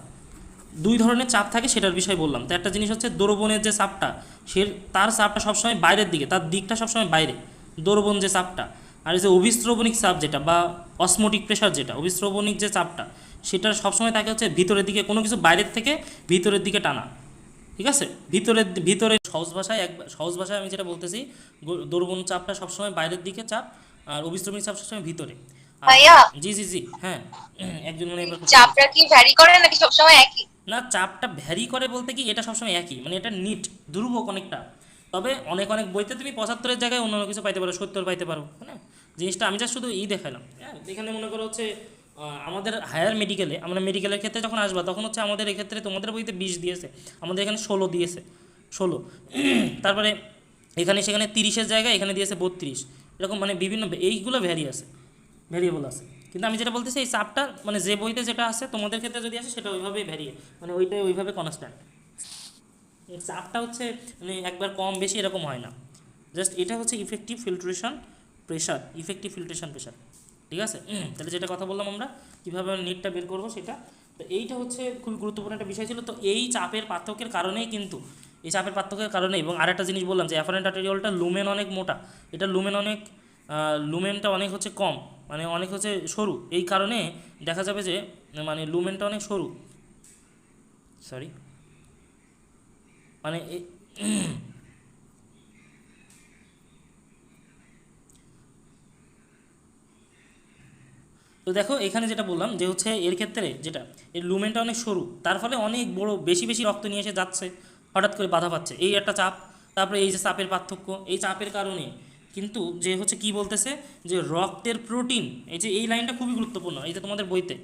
দুই ধরনের চাপ থাকে সেটার বিষয় বললাম। তো একটা জিনিস হচ্ছে দ্রবণের যে চাপটা, তার চাপটা সবসময় বাইরের দিকে, তার দিকটা সবসময় বাইরে, দ্রবণ যে চাপটা। আর এই যে অভিস্রবণিক চাপ যেটা বা অসমোটিক প্রেশার যেটা, অভিস্রবণিক যে চাপটা, সেটা সবসময় তাকে হচ্ছে ভিতরের দিকে, কোনো কিছু বাইরের থেকে ভিতরের দিকে টানা, ঠিক আছে? ভিতরে সহজ ভাষায় আমি যেটা বলতেছি, দ্রবণ চাপটা সবসময় বাইরের দিকে চাপ, আর অভিস্রবণিক চাপ সবসময় ভিতরে। ভাইয়া, জি জি জি, হ্যাঁ, একজন মানে এবার চাপটা কি ভ্যারি করে নাকি সবসময় একই? না, চাপটা ভ্যারি করে বলতে কি, এটা সবসময় একই, মানে এটা নিট ধ্রুবক অনেকটা। তবে অনেক বইতে তুমি 75-এর জায়গায় অন্য কিছু পাইতে পারো, 70 পাইতে পারো, হ্যাঁ। জিনিসটা আমি জাস্ট শুধু দেখালাম, হ্যাঁ। এখানে মনে করো হচ্ছে আমাদের হায়ার মেডিকেলে, আমরা মেডিকেলের ক্ষেত্রে যখন আসবা তখন হচ্ছে আমাদের এক্ষেত্রে, তোমাদের বইতে 20 দিয়েছে, আমাদের এখানে 16 দিয়েছে, 16 তারপরে এখানে সেখানে 30-এর জায়গায় এখানে দিয়েছে 32, এরকম মানে বিভিন্ন এইগুলো ভ্যারিয়েবল আছে। কিন্তু আমি যেটা বলতেছি, এই চাপটা মানে যে বইতে যেটা আছে তোমাদের ক্ষেত্রে যদি আসে সেটা ওইভাবেই ভ্যারিয়ে, মানে ওইভাবে কনস্ট্যান্ট। চাপটা হচ্ছে মানে একবার কম বেশি এরকম হয় না। জাস্ট এটা হচ্ছে effective filtration pressure, effective filtration pressure, ঠিক আছে। তাহলে যেটা কথা বললাম আমরা কীভাবে নেটটা বের করবো সেটা, তো এইটা হচ্ছে খুবই গুরুত্বপূর্ণ একটা বিষয় ছিল। তো এই চাপের পার্থক্যের কারণেই কিন্তু, এই চাপের পার্থক্যের কারণে, এবং আরেকটা জিনিস বললাম যে অ্যাফারেন্ট আর্টেরিওলটা লুমেন অনেক মোটা, এটা লুমেন অনেক লুমেনটা অনেক হচ্ছে কম, মানে অনেক হচ্ছে সরু, এই কারণে দেখা যাবে যে মানে লুমেনটা অনেক সরু, সরি মানে তো দেখো এখানে যেটা বললাম যে হচ্ছে এর ক্ষেত্রে যেটা এর লুমেনটা অনেক সরু, তার ফলে অনেক বড় বেশি বেশি রক্ত নিয়ে এসে যাচ্ছে, হঠাৎ করে বাধা পাচ্ছে, এই একটা চাপ। তারপরে এই যে চাপের পার্থক্য, এই চাপের কারণে কিন্তু যে হচ্ছে কি বলতেছে যে রক্তের প্রোটিন, এই যে এই লাইনটা খুবই গুরুত্বপূর্ণ, এই যে তোমাদের বইতে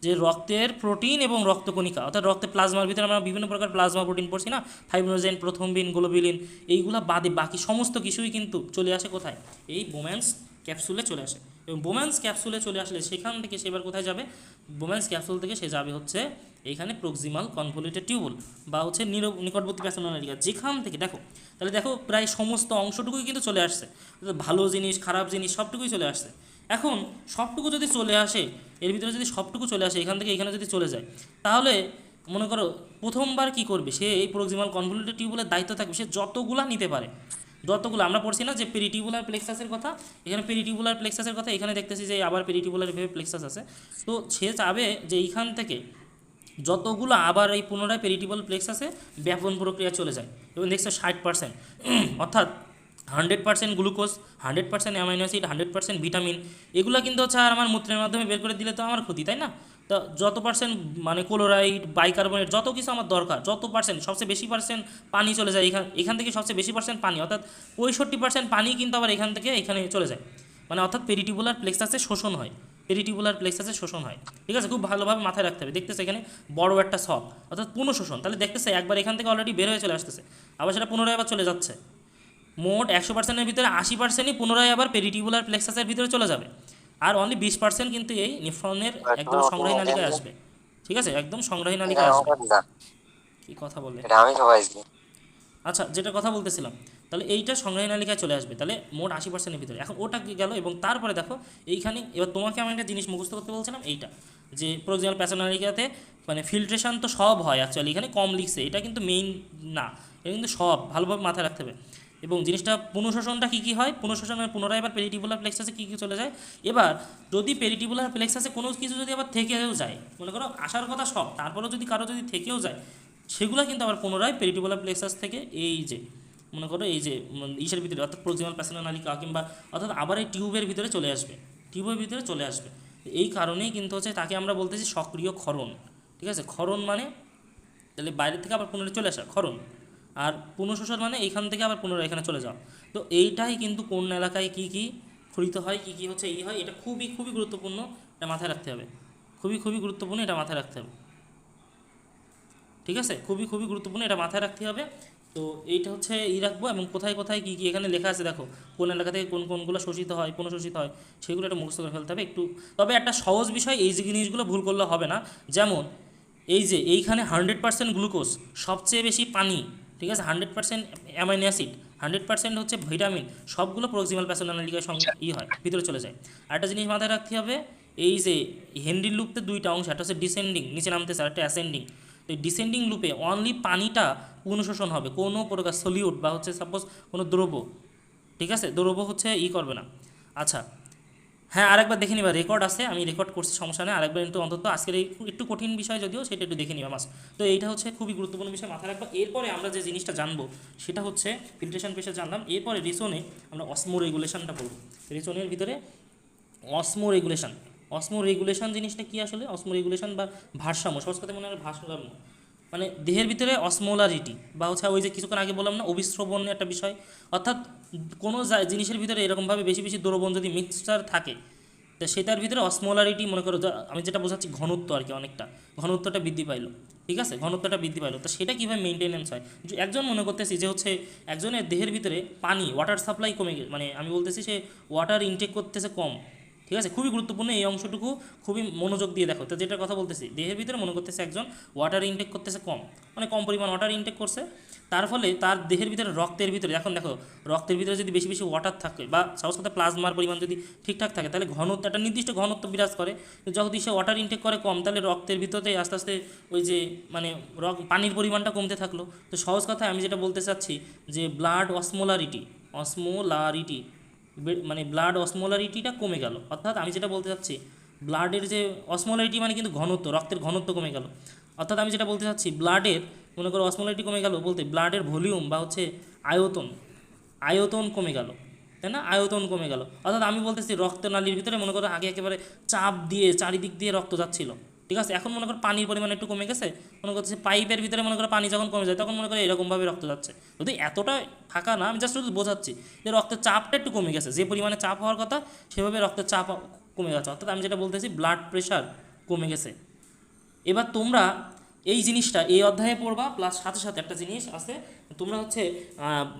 যে রক্তের প্রোটিন এবং রক্তকণিকা, অর্থাৎ রক্তের প্লাজমার ভিতরে আমরা বিভিন্ন প্রকার প্লাজমা প্রোটিন পড়ছি না, ফাইব্রোজেন, প্রথমবিন, গ্লোবিলিন, এইগুলা বাদে বাকি সমস্ত কিছুই কিন্তু চলে আসে কোথায়, এই বোম্যান্স ক্যাপসুলে চলে আসে। এবং বোম্যান্স ক্যাপসুলে চলে আসলে সেখান থেকে সে এবার কোথায় যাবে, বোম্যান্স ক্যাপসুল থেকে সে যাবে হচ্ছে এইখানে প্রক্সিমাল কনভলিউটেড টিউবুল বা হচ্ছে নিকটবর্তী প্যাসোনালিকা, যেখান থেকে দেখো, তাহলে দেখো প্রায় সমস্ত অংশটুকুই কিন্তু চলে আসছে, ভালো জিনিস খারাপ জিনিস সবটুকুই চলে আসছে। এখন সবটুকু যদি চলে আসে, এর ভিতরে যদি সবটুকু চলে আসে এখান থেকে এখানে যদি চলে যায়, তাহলে মনে করো প্রথমবার কি করবে, সে এই প্রক্সিমাল কনভলিউটেড টিউবুলের দায়িত্ব থাকবে, সে যতগুলা নিতে পারে, যতগুলো আমরা পড়ছি না যে পেরিটিউবুলার প্লেক্সাসের কথা, এখানে পেরিটিউবুলার প্লেক্সাসের কথা, এখানে দেখতেছি যে আবার পেরিটিউবুলার ভেবে প্লেক্সাস আছে, তো সে চাবে যে এইখান থেকে যতগুলো আবার এই পুনরায় পেরিটিউবুলার প্লেক্সাসে ব্যাপন প্রক্রিয়া চলে যায়, এবং দেখছে 60%, অর্থাৎ 100% গ্লুকোজ, 100% অ্যামাইনো অ্যাসিড, 100% ভিটামিন, এগুলো কিন্তু হচ্ছে আর আমার মূত্রের মাধ্যমে বের করে দিলে তো আমার ক্ষতি, তাই না? তো যত পার্সেন্ট মানে ক্লোরাইড, বাইকার্বনেট, যত কিছু আমার দরকার, যত পার্সেন্ট, সবচেয়ে বেশি পার্সেন্ট পানি চলে যায় এখান থেকে সবচেয়ে বেশি পার্সেন্ট পানি, অর্থাৎ 65% পানি কিন্তু আবার এখান থেকে এখানে চলে যায়, মানে অর্থাৎ পেরিটিউবুলার প্লেক্সাসে শোষণ হয়, পেরিটিউবুলার প্লেক্সাসে শোষণ হয়, ঠিক আছে, খুব ভালোভাবে মাথায় রাখতে হবে। দেখতেছে এখানে বড় একটা সব, অর্থাৎ পুনঃশোষণ, তাহলে দেখতেছে একবার এখান থেকে অলরেডি বের হয়ে চলে আসতেছে, আবার সেটা পুনরায় আবার চলে যাচ্ছে, মোট 100%-এর ভিতরে 80%ই পুনরায় আবার পেরিটিউবুলার প্লেক্সাসের ভিতরে চলে যাবে, আর অনলি 20% কিন্তু এই নেফ্রনের একদম সংগ্রাহী নালিকায় আসবে, ঠিক আছে, একদম সংগ্রাহী নালিকায় আসবে। কি কথা বলে, আচ্ছা যেটা কথা বলতেছিলাম, তাহলে এইটা সংগ্রাহী নালিকায় চলে আসবে, তাহলে মোট 80%-এর ভিতরে। এখন ওটা কি গেল, এবং তারপরে দেখো এইখানে এবার তোমাকে আমি একটা জিনিস মুখস্থ করতে বলছিলাম, এইটা যে প্রক্সিমাল প্যাসোনালিকাতে মানে ফিল্ট্রেশন তো সব হয় অ্যাকচুয়ালি, এখানে কম লিখছে, এটা কিন্তু মেইন না, এটা কিন্তু সব ভালোভাবে মাথায় রাখতে হবে। এবং জিনিসটা পুনঃশোষণটা কী কী হয়, পুনঃশোষণের পুনরায় এবার পেরিটিবুলার প্লেক্সাসে কী কী চলে যায়, এবার যদি পেরিটিবুলার প্লেক্সাসে কোনো কিছু যদি আবার থেকেও যায়, মনে করো আসার কথা সব, তারপরেও যদি কারো যদি থেকেও যায়, সেগুলো কিন্তু আবার পুনরায় পেরিটিবুলার প্লেক্সাস থেকে এই যে মনে করো এই যে ইসের ভিতরে, অর্থাৎ প্রক্সিমাল প্যাসোনাল নালিকা কিংবা অর্থাৎ আবার এই টিউবের ভিতরে চলে আসবে, টিউবের ভিতরে চলে আসবে। এই কারণেই কিন্তু হচ্ছে তাকে আমরা বলতেছি সক্রিয় ক্ষরণ, ঠিক আছে, ক্ষরণ মানে তাহলে বাইরে থেকে আবার পুনরায় চলে আসা ক্ষরণ, আর পুনঃশোষণ মানে এইখান থেকে আবার পুনরায় এখানে চলে যাওয়া। তো এইটাই কিন্তু কোন এলাকায় কী কী ক্ষরিত হয়, কী কী হচ্ছে এই হয়, এটা খুবই খুবই গুরুত্বপূর্ণ, এটা মাথায় রাখতে হবে, খুবই খুবই গুরুত্বপূর্ণ, এটা মাথায় রাখতে হবে, ঠিক আছে, খুবই খুবই গুরুত্বপূর্ণ, এটা মাথায় রাখতে হবে। তো এইটা হচ্ছে রাখবো, এবং কোথায় কোথায় কী কী এখানে লেখা আছে দেখো, কোন এলাকা থেকে কোন কোনগুলো শোষিত হয়, পুনঃশোষিত হয়, সেগুলো একটা মুখস্থ করে ফেলতে হবে একটু। তবে একটা সহজ বিষয়, এই যে জিনিসগুলো ভুল করলে হবে না, যেমন এই যে এইখানে 100% গ্লুকোজ, সবচেয়ে বেশি পানি, ঠিক আছে, 100% অ্যামাইনো অ্যাসিড, 100% হচ্ছে ভিটামিন, সবগুলো প্রক্সিমাল প্যাসোনালিকার সঙ্গে হয়, ভিতরে চলে যায়। আরেকটা জিনিস মাথায় রাখতে হবে, এই যে হেনরির লুপতে দুইটা অংশ, একটা হচ্ছে ডিসেন্ডিং নিচে নামতেছে, আর একটা অ্যাসেন্ডিং। তো এই ডিসেন্ডিং লুপে অনলি পানিটা পুনঃশোষণ হবে, কোনো প্রকার সলিউট বা হচ্ছে সাপোজ কোনো দ্রব্য, ঠিক আছে, দ্রব্য হচ্ছে করবে না। আচ্ছা হ্যাঁ, আরেকবার দেখে নিবা, রেকর্ড আছে, আমি রেকর্ড করছি, সমস্যা নেই, আরেকবার কিন্তু অন্তত আজকের এই একটু কঠিন বিষয় যদিও, সেটা একটু দেখে নিবা মাস্ট। তো এইটা হচ্ছে খুবই গুরুত্বপূর্ণ বিষয়, মাথায় রাখবা। এরপরে আমরা যে জিনিসটা জানবো সেটা হচ্ছে ফিল্ট্রেশন পেশা জানলাম, এরপরে রিসনে আমরা অসমো রেগুলেশনটা পড়ব। রিসনের ভিতরে অসমো রেগুলেশন, অসমো রেগুলেশন জিনিসটা কি আসলে, অসমো রেগুলেশন বা ভারসাম্য, সহজ কথা মনে হয় ভারসাম্য, মানে দেহের ভিতরে অসমোলারিটি বা হচ্ছে ওই যে কিছুক্ষণ আগে বললাম না অবিশ্রবণ একটা বিষয়, অর্থাৎ কোনো জিনিসের ভিতরে এরকমভাবে বেশি বেশি দ্রবণ যদি মিক্সচার থাকে, তো সেটার ভিতরে অসমোলারিটি মনে করো, আমি যেটা বোঝাচ্ছি ঘনত্ব আর কি, অনেকটা ঘনত্বটা বৃদ্ধি পাইলো, ঠিক আছে, ঘনত্বটা বৃদ্ধি পাইলো, তো সেটা কীভাবে মেনটেনেন্স হয়, একজন মনে করতেছি যে হচ্ছে একজনের দেহের ভিতরে পানি ওয়াটার সাপ্লাই কমে গেছে, মানে আমি বলতেছি সে ওয়াটার ইনটেক করতেছে কম, ঠিক আছে, খুবই গুরুত্বপূর্ণ এই অংশটুকু, খুবই মনোযোগ দিয়ে দেখো। তো যেটার কথা বলতেছি, দেহের ভিতরে মনে করতেছে একজন ওয়াটার ইনটেক করতেছে কম, মানে কম পরিমাণ ওয়াটার ইনটেক করছে, তার ফলে তার দেহের ভিতরে রক্তের ভিতরে, এখন দেখো রক্তের ভিতরে যদি বেশি বেশি ওয়াটার থাকে বা সহজ কথা প্লাজমার পরিমাণ যদি ঠিকঠাক থাকে, তাহলে ঘনত্ব, একটা নির্দিষ্ট ঘনত্ব বিরাজ করে। তো যদি সে ওয়াটার ইনটেক করে কম, তাহলে রক্তের ভিতরে আস্তে আস্তে ওই যে মানে পানির পরিমাণটা কমতে থাকলো। তো সহজ কথায় আমি যেটা বলতে চাচ্ছি যে ব্লাড অসমোলারিটি, মানে ব্লাড অসমোলারিটিটা কমে গেল। অর্থাৎ আমি যেটা বলতে চাচ্ছি, ব্লাডের যে অসমোলারিটি মানে কিন্তু ঘনত্ব, রক্তের ঘনত্ব কমে গেল। অর্থাৎ আমি যেটা বলতে চাচ্ছি, ব্লাডের মনে করো অসমোলারিটি কমে গেল বলতে ব্লাডের ভলিউম বা হচ্ছে আয়তন কমে গেল, তাই না, আয়তন কমে গেল। অর্থাৎ আমি বলতেছি রক্তনালীর ভিতরে মনে করো আগে একেবারে চাপ দিয়ে চারিদিক দিয়ে রক্ত যাচ্ছিল, ঠিক আছে, এখন মনে করো পানির পরিমাণ একটু কমে গেছে, মনে করতেছে পাইপের ভিতরে মনে করো পানি যখন কমে যায় তখন মনে করো এরকমভাবে রক্ত যাচ্ছে। যদি এতটা ফাঁকা না, আমি জাস্ট শুধু বোঝাচ্ছি যে রক্তের চাপটা একটু কমে গেছে, যে পরিমাণে চাপ হওয়ার কথা সেভাবে রক্তের চাপ কমে গেছে। অর্থাৎ আমি যেটা বলতেছি ব্লাড প্রেশার কমে গেছে। এবার তোমরা এই জিনিসটা এই অধ্যায়ে পড়বা, প্লাস সাথে সাথে একটা জিনিস আছে, তোমরা হচ্ছে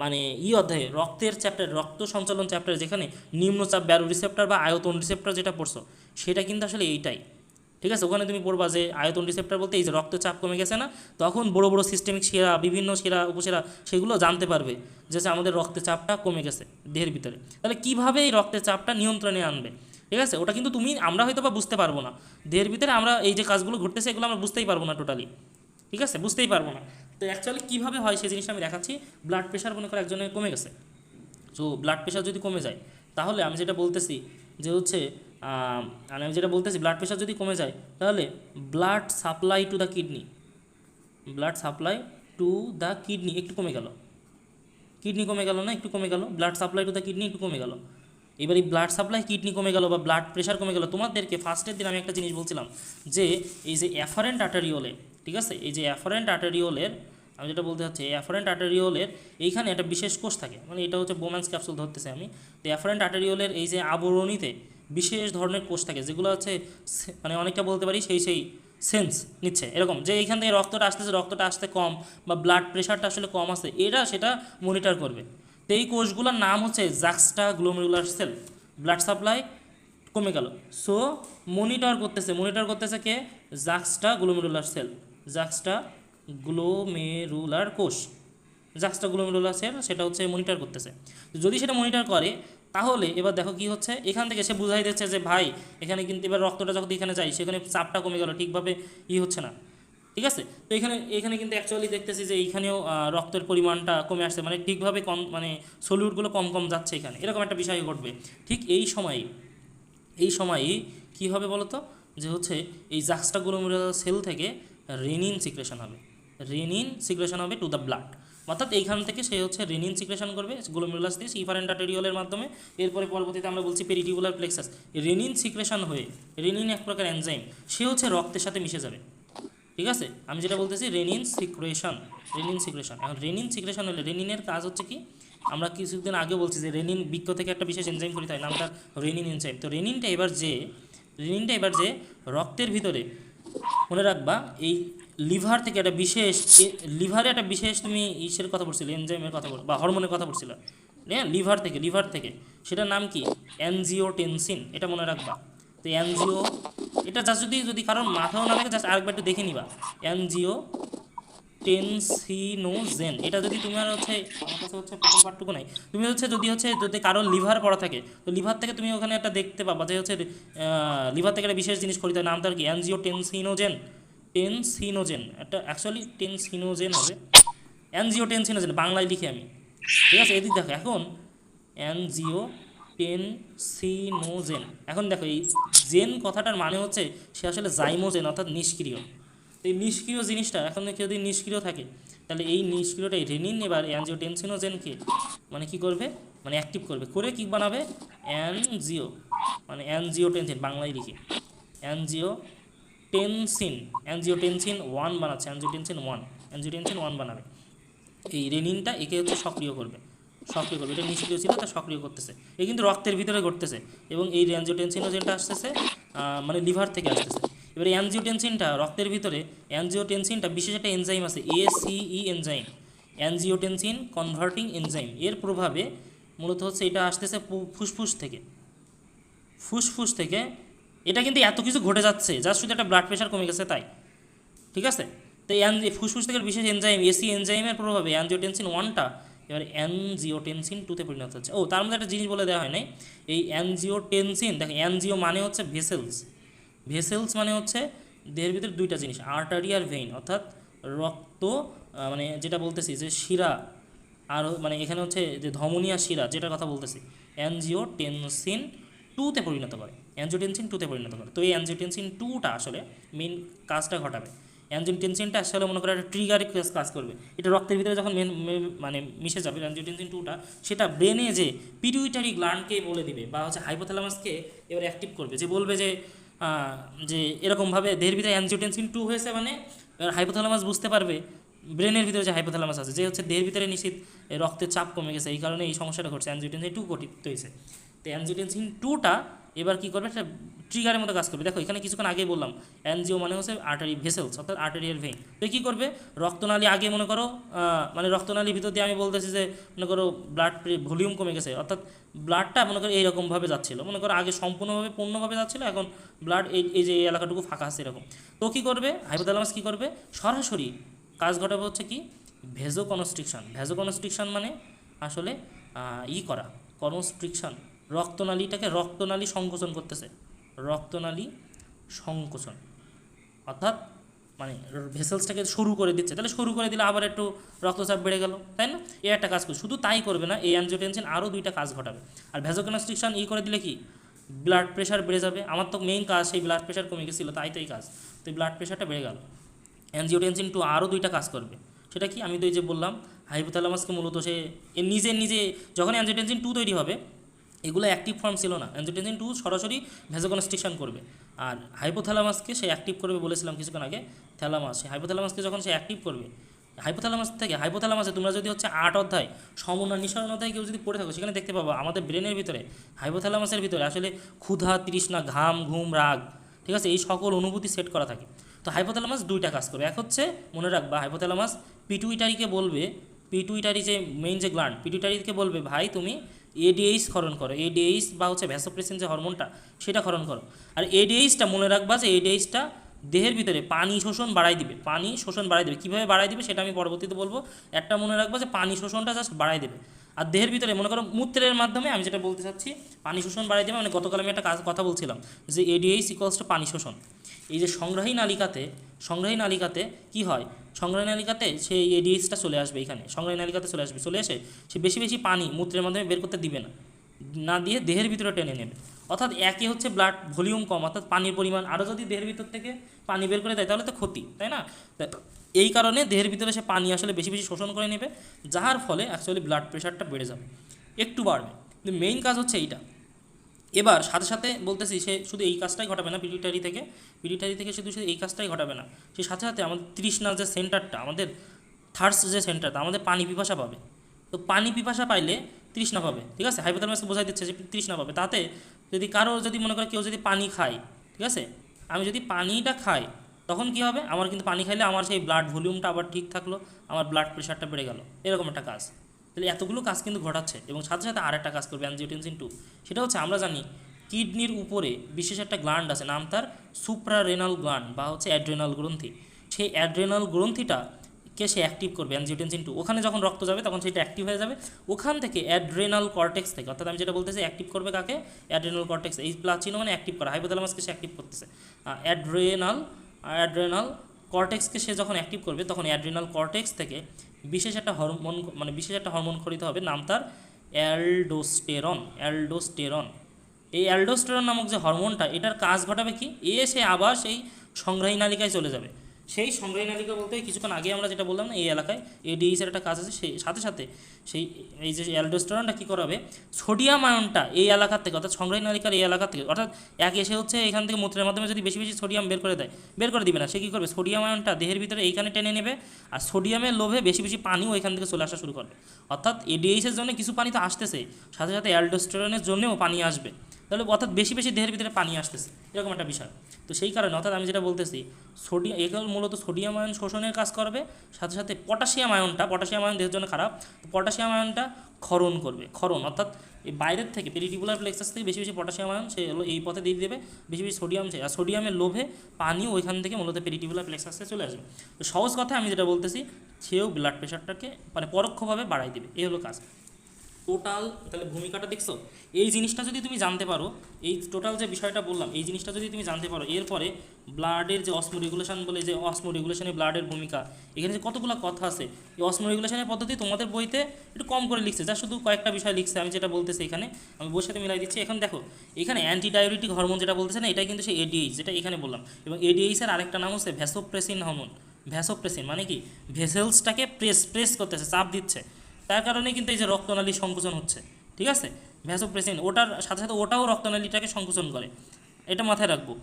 মানে অধ্যায়ে রক্তের চ্যাপ্টার, রক্ত সঞ্চালন চ্যাপ্টার, যেখানে নিম্নচাপ ব্যারো রিসেপ্টর বা আয়তন রিসেপ্টর যেটা পড়ছো, সেটা কিন্তু আসলে এইটাই, ঠিক আছে। ওখানে তুমি পড়বা যে আয়তন রিসেপ্টর বলতে এই যে রক্তচাপ কমে গেছে না, তখন বড় বড় সিস্টেমিক সেরা, বিভিন্ন সেরা উপসেরা সেগুলো জানতে পারবে যে আমাদের রক্তচাপটা কমে গেছে দেহের ভিতরে। তাহলে কীভাবে এই রক্তের চাপটা নিয়ন্ত্রণে আনবে, ঠিক আছে, ওটা কিন্তু আমরা হয়তো বা বুঝতে পারবো না, দেহের ভিতরে আমরা এই যে কাজগুলো ঘটতেছে এগুলো আমরা বুঝতেই পারবো না টোটালি, ঠিক আছে, বুঝতেই পারবো না। তো অ্যাকচুয়ালি কীভাবে হয় সেই জিনিসটা আমি দেখাচ্ছি। ব্লাড প্রেশার মনে করে একজনের কমে গেছে, সো ব্লাড প্রেশার যদি কমে যায়, তাহলে আমি যেটা বলতেছি যে হচ্ছে আমি যেটা বলতেছি ব্লাড প্রেশার যদি কমে যায়, তাহলে blood supply to the kidney, একটু কমে গেল, কিডনি কমে গেল না, একটু কমে গেল, blood supply to the kidney একটু কমে গেল। এবার এই ব্লাড সাপ্লাই কিডনি কমে গেল বা ব্লাড প্রেশার কমে গেল, তোমাদেরকে ফার্স্টের দিন আমি একটা জিনিস বলছিলাম যে এই যে অ্যাফারেন্ট আর্টারিওলে, ঠিক আছে, এই যে অ্যাফারেন্ট আর্টারিওলের, আমি যেটা বলতে চাচ্ছি অ্যাফারেন্ট আর্টারিওলের এইখানে একটা বিশেষ কোষ থাকে, মানে এটা হচ্ছে বোম্যান্স ক্যাপসুল ধরতেছে আমি। তো অ্যাফারেন্ট আর্টারিওলের এই যে আবরণীতে বিশেষ ধরনের কোষ থাকে, যেগুলো হচ্ছে মানে অনেকটা বলতে পারি সেই সেন্স নিচ্ছে, এরকম যে এইখান থেকে রক্তটা আসতেছে, রক্তটা আসতে কম বা ব্লাড প্রেশারটা আসলে কম আছে, এরা সেটা মনিটর করবে। তো এই কোষগুলোর নাম হচ্ছে জাক্সটা গ্লোমেরুলার সেল। ব্লাড সাপ্লাই কমে গেল, সো মনিটর করতেছে কে, জাক্সটা গ্লোমেরুলার সেল, জাক্সটা গ্লোমেরুলার কোষ, জাক্সটা গ্লোমেরুলার সেল সেটা হচ্ছে মনিটর করতেছে। যদি সেটা মনিটর করে, তাহলে এবার দেখো কি হচ্ছে, এখান থেকে সে বুঝাই দিচ্ছে যে ভাই এখানে কিন্তু এবার রক্তটা যখন এখানে যায় সেখানে চাপটা কমে গেল, ঠিকভাবে হচ্ছে না, ঠিক আছে। তো এখানে কিন্তু অ্যাকচুয়ালি দেখতেছি যে এইখানেও রক্তের পরিমাণটা কমে আসছে, মানে ঠিকভাবে কম, মানে সলিউটগুলো কম কম যাচ্ছে এখানে, এরকম একটা বিষয় ঘটবে। ঠিক এই সময়ই কী হবে বলো তো, যে হচ্ছে এই জাক্সটাগ্লোমেরুলার সেল থেকে রেনিন সিক্রেশন হবে টু দ্য ব্লাড। অর্থাৎ এইখান থেকে সে হচ্ছে রেনিন সিক্রেশন করবে গ্লোমেরুলাস দিয়ে ইফারেন্ট আর্টেরিওলের মাধ্যমে। এরপরে পরবর্তীতে আমরা বলছি পেরিটিকুলার প্লেক্সাস, রেনিন সিক্রেশন হয়ে, রেনিন এক প্রকার এনজাইম, সে হচ্ছে রক্তের সাথে মিশে যাবে, ঠিক আছে। আমি যেটা বলতেছি রেনিন সিক্রেশন। এখন রেনিন সিক্রেশন হলে রেনিনের কাজ হচ্ছে কি, আমরা কিছুদিন আগে বলছি যে রেনিন বৃক্ক থেকে একটা বিশেষ এনজাইম তৈরি হয়, নামটা রেনিন এনজাইম। তো রেনিনটা এবার যে রক্তের ভিতরে, মনে রাখবা এই লিভার থেকে একটা বিশেষ, লিভারে একটা বিশেষ, তুমি ইসের কথা বলছিলে, এনজাইমের কথা বল বা হরমোনের কথা বলছিলে, হ্যাঁ, লিভার থেকে সেটার নাম কি, অ্যানজিওটেনসিন, এটা মনে রাখবা। তো এটা জাস্ট যদি কারোর মাথাও না থাকে, জাস্ট আরেকবার একটু দেখে নিবা, অ্যানজিওটেনসিনোজেন। এটা যদি তোমার হচ্ছে, আমার কাছে হচ্ছে প্রথম পার্টটুকু নাই, তুমি যদি কারোর লিভার পড়া থাকে, তো লিভার থেকে তুমি ওখানে একটা দেখতে পাবা যে হচ্ছে লিভার থেকে একটা বিশেষ জিনিস খরিতে, নামটা কি, অ্যানজিওটেনসিনোজেন, একটা অ্যাকচুয়ালি টেনসিনোজেন হবে, অ্যানজিওটেনসিনোজেন বাংলায় লিখে আমি, ঠিক আছে। এদিক দেখো এখন অ্যানজিওটেনসিনোজেন, এখন দেখো এই জেন কথাটার মানে হচ্ছে সে আসলে জাইমোজেন, অর্থাৎ নিষ্ক্রিয়। এই নিষ্ক্রিয় জিনিসটা এখন যদি নিষ্ক্রিয় থাকে, তাহলে এই নিষ্ক্রিয়টাই রেনিন এবার অ্যানজিওটেনসিনোজেনকে মানে কি করবে, মানে অ্যাক্টিভ করবে, করে কি বানাবে, অ্যানজিওটেনসিন বাংলায় লিখে অ্যানজিওটেনসিন 1 বানাচ্ছে, অ্যানজিওটেনসিন 1 বানাবে। এই রেনিনটা একে হচ্ছে সক্রিয় করবে, এটা নিষ্ক্রিয় ছিল তা সক্রিয় করতেছে, এই কিন্তু রক্তের ভিতরে ঘটতেছে, এবং এই অ্যানজিওটেনসিনোজেনটা আসতেছে মানে লিভার থেকে আসতেছে। এবারে অ্যানজিওটেনসিনটা রক্তের ভিতরে, অ্যানজিওটেনসিনটা বিশেষ একটা এনজাইম আছে, ACE enzyme, angiotensin converting enzyme, এর প্রভাবে মূলত হচ্ছে এটা আসতেছে ফুসফুস থেকে, ফুসফুস থেকে, এটা কিন্তু এত কিছু ঘটে যাচ্ছে জাস্ট শুধু একটা ব্লাড প্রেশার কমে গেছে তাই, ঠিক আছে। তো ফুসফুস থেকে বিশেষ এনজাইম এসি এনজাইমের প্রভাবে অ্যানজিওটেনসিন 1টা এবার অ্যানজিওটেনসিন 2তে পরিণত হচ্ছে। ও তার মধ্যে একটা জিনিস বলে দেওয়া হয় নাই, এই অ্যানজিওটেনসিন দেখেন, অ্যানজিও মানে হচ্ছে ভেসেলস, ভেসেলস মানে হচ্ছে দেহের ভিতরে দুইটা জিনিস, আর্টারি আর ভেইন, অর্থাৎ রক্ত, মানে যেটা বলতেছি যে শিরা, আর মানে এখানে হচ্ছে যে ধমনী আর শিরা যেটার কথা বলতেছি, অ্যানজিওটেনসিন 2তে পরিণত করে, অ্যানজিওটেনসিন 2তে পরিণত করে। তো এই অ্যানজিওটেনসিন 2টা আসলে মেন কাজটা ঘটাবে। অ্যানজিওটেনসিনটা আসলে মনে করে একটা ট্রিগারে কাজ করবে, এটা রক্তের ভিতরে যখন মানে মিশে যাবে অ্যানজিওটেনসিন 2টা, সেটা ব্রেনে যে পিটুইটারি গ্ল্যান্ডকে বলে দিবে বা হচ্ছে হাইপোথ্যালামাসকে এবার অ্যাক্টিভ করবে, যে বলবে যে যে এরকমভাবে দেহের ভিতরে অ্যানজিওটেনসিন 2 হয়েছে, মানে হাইপোথ্যালামাস বুঝতে পারবে ব্রেনের ভিতরে যে হাইপোথ্যালামাস আছে, যে হচ্ছে দেহের ভিতরে নিশ্চিত রক্তের চাপ কমে গেছে, এই কারণে এই সমস্যাটা ঘটছে, অ্যানজিওটেনসিন 2 গঠিত হয়েছে। তো অ্যানজিওটেনসিন 2টা এবার কী করবে, একটা ট্রিগারের মতো কাজ করবে। দেখো এখানে কিছুক্ষণ আগে বললাম অ্যানজিও মানে হচ্ছে আর্টারি ভেসেলস, অর্থাৎ আর্টারিয়াল ভেইন। তো কী করবে, রক্তনালী আগে মনে করো মানে রক্তনালীর ভিতর দিয়ে আমি বলতেছি যে মনে করো ব্লাড ভলিউম কমে গেছে, অর্থাৎ ব্লাডটা মনে করো এইরকমভাবে যাচ্ছিলো, মনে করো আগে সম্পূর্ণভাবে পূর্ণভাবে যাচ্ছিলো, এখন ব্লাড এই যে এই এলাকাটুকু ফাঁকা আছে এরকম। তো কী করবে হাইপোথ্যালামাস, কী করবে সরাসরি কাজ ঘটাবে হচ্ছে কি ভেজোকনস্ট্রিকশন। ভেজোকনস্ট্রিকশন মানে আসলে করা, কনস্ট্রিকশন, রক্তনালী সংকোচন করতেছে, রক্তনালী সংকোচন, অর্থাৎ মানে ভেসেলসটাকে সরু করে দিচ্ছে। তাহলে সরু করে দিলে আবার একটু রক্তচাপ বেড়ে গেল, তাই না? এই একটা কাজ করবে। শুধু তাই করবে না, এই অ্যানজিওটেনসিন আরও দুইটা কাজ ঘটাবে। আর ভেজোকনস্ট্রিকশন করে দিলে কি ব্লাড প্রেশার বেড়ে যাবে। আমার তো মেইন কাজ সেই ব্লাড প্রেশার কমে গেছিলো, তাই তো এই কাজ, তো এই ব্লাড প্রেশারটা বেড়ে গেল। অ্যানজিওটেনসিন 2 আরও দুইটা কাজ করবে, সেটা কি আমি তো এই যে বললাম হাইপোথ্যালামাসকে মূলত সে নিজে যখন অ্যানজিওটেনসিন 2 তৈরি হবে, এগুলো অ্যাক্টিভ ফর্ম ছিল না, অ্যানজিওটেনসিন 2 সরাসরি ভেজোকনস্ট্রিকশন করবে। আর হাইপোথ্যালামাসকে সে অ্যাক্টিভ করবে বলেছিলাম কিছুক্ষণ আগে, থ্যালামাস, সেই হাইপোথ্যালামাসকে যখন সে অ্যাক্টিভ করবে, হাইপোথ্যালামাসে তোমরা যদি হচ্ছে 8 অধ্যায় সমন্বয় আর নিঃসরণ অধ্যায় কেউ যদি পড়ে থাকো, সেখানে দেখতে পাবো আমাদের ব্রেনের ভিতরে হাইপোথ্যালামাসের ভিতরে আসলে ক্ষুধা, তৃষ্ণা, ঘাম, ঘুম, রাগ, ঠিক আছে, এই সকল অনুভূতি সেট করা থাকে। তো হাইপোথ্যালামাস দুইটা কাজ করবে, এক হচ্ছে মনে রাখবা হাইপোথ্যালামাস পিটুইটারিকে বলবে, পিটুইটারি যে মেইন যে গ্ল্যান্ড, পিটুইটারিকে বলবে ভাই তুমি এডিএইচ ক্ষরণ করো, এডিএইচ বা হচ্ছে ভ্যাসোপ্রেসিন যে হরমোনটা সেটা ক্ষরণ করো। আর এডিএইচটা মনে রাখবা যে এডিএইচটা দেহের ভিতরে পানি শোষণ বাড়াই দিবে, পানি শোষণ বাড়াই দেবে। কীভাবে বাড়াই দিবে সেটা আমি পরবর্তীতে বলবো। একটা মনে রাখবা যে পানি শোষণটা জাস্ট বাড়াই দেবে। আর দেহের ভিতরে মনে করো মূত্রের মাধ্যমে, আমি যেটা বলতে চাচ্ছি পানি শোষণ বাড়াই দেবে, মানে গতকাল আমি একটা কথা বলছিলাম যে এডিএইচ ইকুয়ালস টু পানি শোষণ। এই যে সংগ্রাহী নালিকাতে কি হয়, সংগ্রাহী নালিকাতে সেই এডিএইচটা চলে আসবে, এখানে সংগ্রাহী নালিকাতে চলে এসে সে বেশি বেশি পানি মূত্রের মাধ্যমে বের করতে দিবে না, না দিয়ে দেহের ভিতরে টেনে নেবে। অর্থাৎ একে হচ্ছে ব্লাড ভলিউম কম, অর্থাৎ পানির পরিমাণ, আরও যদি দেহের ভিতর থেকে পানি বের করে দেয় তাহলে তো ক্ষতি, তাই না? এই কারণে দেহের ভিতরে সে পানি আসলে বেশি বেশি শোষণ করে নেবে, যার ফলে অ্যাকচুয়ালি ব্লাড প্রেশারটা বেড়ে যাবে, একটু বাড়বে। কিন্তু মেইন কাজ হচ্ছে এইটা। এবার সাথে সাথে বলতেছি সে শুধু এই কাজটাই ঘটাবে না, পিটুইটারি থেকে শুধু এই কাজটাই ঘটাবে না, সে সাথে সাথে আমাদের তৃষ্ণার যে সেন্টারটা, আমাদের থার্স যে সেন্টারটা, আমাদের পানি পিপাসা পাবে। তো পানি পিপাসা পাইলে তৃষ্ণা পাবে, ঠিক আছে, হাইপোথ্যালামাসকে বোঝাই দিচ্ছে যে তৃষ্ণা পাবে। তাতে যদি কারো যদি মনে করে কেউ যদি পানি খায়, ঠিক আছে, আমি যদি পানিটা খাই তখন কি হবে, আমার কিন্তু পানি খাইলে আমার সেই ব্লাড ভলিউমটা আবার ঠিক থাকলো, আমার ব্লাড প্রেশারটা বেড়ে গেল, এরকম একটা কাজ। তাহলে এতগুলো কাজ কিন্তু ঘটাচ্ছে। এবং সাথে সাথে আরেকটা কাজ করবে অ্যানজিওটেনসিন 2, সেটা হচ্ছে আমরা জানি কিডনির উপরে বিশেষ একটা গ্ল্যান্ড আছে, নাম তার সুপ্রারেনাল গ্ল্যান্ড বা হচ্ছে অ্যাড্রেনাল গ্রন্থি। সেই অ্যাড্রেনাল গ্রন্থিটা কে সে অ্যাক্টিভ করবে অ্যানজিওটেনসিন 2, ওখানে যখন রক্ত যাবে তখন সেটা অ্যাক্টিভ হয়ে যাবে। ওখান থেকে অ্যাড্রেনাল কর্টেক্স থেকে, অর্থাৎ আমি যেটা বলতেছি অ্যাক্টিভ করবে কাকে, অ্যাড্রেনাল কর্টেক্স, এই প্লাস চিহ্ন মানে অ্যাক্টিভ করা, হাইপোথ্যালামাসকে সে অ্যাক্টিভ করতেছে। অ্যাড্রেনাল কর্টেক্সকে সে যখন অ্যাক্টিভ করবে তখন অ্যাড্রেনাল কর্টেক্স থেকে বিশেষ একটা হরমোন খরিত হবে, নাম তার অ্যালডোস্টেরন। এই অ্যালডোস্টেরন নামক যে হরমোনটা, এটার কাজ ঘটাবে কি, সে আবার সেই সংগ্রাহী নালিকায় চলে যাবে। সেই সংগ্রাহী নালিকা বলতে কিছুক্ষণ আগে আমরা যেটা বললাম না, এই এলাকায় এডিএইচের একটা কাজ আছে, সেই সাথে সাথে এই যে অ্যালডোস্টেরনটা কী করাবে, সোডিয়াম আয়নটা এই এলাকা থেকে, অর্থাৎ সংগ্রাহী নালিকার এই এলাকা থেকে, অর্থাৎ এসে হচ্ছে এখান থেকে মূত্রের মাধ্যমে যদি বেশি বেশি সোডিয়াম বের করে দিবে না, সে কী করবে, সোডিয়াম আয়নটা দেহের ভিতরে এইখানে টেনে নেবে, আর সোডিয়ামের লোভে বেশি বেশি পানিও এখান থেকে চলে আসা শুরু করবে। অর্থাৎ এডিএইচের জন্য কিছু পানি তো আসতেছে, সাথে সাথে অ্যালডোস্টেরনের জন্যও পানি আসবে। তাহলে অর্থাৎ বেশি বেশি দেহের ভিতরে পানি আসতেছে, এরকম একটা বিষয়। তো সেই কারণে অর্থাৎ আমি যেটা বলতেছি, সোডিয়াম এগুলো মূলত সোডিয়াম আয়ন শোষণের কাজ করবে, সাথে সাথে পটাশিয়াম আয়ন দেহের জন্য খারাপ, তো পটাশিয়াম আয়নটা ক্ষরণ করবে, ক্ষরণ অর্থাৎ এই বাইরের থেকে পেরিটিকুলার প্লেক্সাস থেকে বেশি বেশি পটাশিয়াম আয়ন সে হলো এই পথে দিয়ে দেবে, বেশি বেশি সোডিয়াম, আর সোডিয়ামের লোভে পানি ওইখান থেকে মূলত পেরিটিকুলার প্লেক্সাসে চলে আসবে। তো সহজ কথায় আমি যেটা বলতেছি, সেও ব্লাড প্রেশারটাকে মানে পরোক্ষভাবে বাড়াই দেবে, এই হলো কাজ। টোটাল তাহলে ভূমিকাটা দেখছো, এই জিনিসটা যদি তুমি জানতে পারো, এই টোটাল যে বিষয়টা বললাম এই জিনিসটা যদি তুমি জানতে পারো, এরপরে ব্লাডের যে অসমো রেগুলেশন বলে, যে অসমো রেগুলেশনে ব্লাডের ভূমিকা, এখানে যে কতগুলো কথা আছে, এই অসমো রেগুলেশনের পদ্ধতি তোমাদের বইতে একটু কম করে লিখছে, যা শুধু কয়েকটা বিষয় লিখছে, আমি যেটা বলতেছি এখানে আমি বইয়ের সাথে মিলাই দিচ্ছি। এখন দেখো এখানে অ্যান্টিডায়োরেটিক হরমোন যেটা বলতেছে না, এটাই কিন্তু সেই এডিএইচ যেটা এখানে বললাম, এবং এডিএইচের আরেকটা নাম হচ্ছে ভ্যাসোপ্রেসিন হরমোন। ভ্যাসোপ্রেসিন মানে কি, ভেসেলসটাকে প্রেস করতেছে, চাপ দিচ্ছে, তার কারণে কিন্তু এই যে রক্তনালী সংকোচন হচ্ছে, ঠিক আছে। ভ্যাসোপ্রেসিন ওটার সাথে সাথে ওটাও রক্তনালীটাকে সংকোচন করে, এটা মাথায় রাখবো।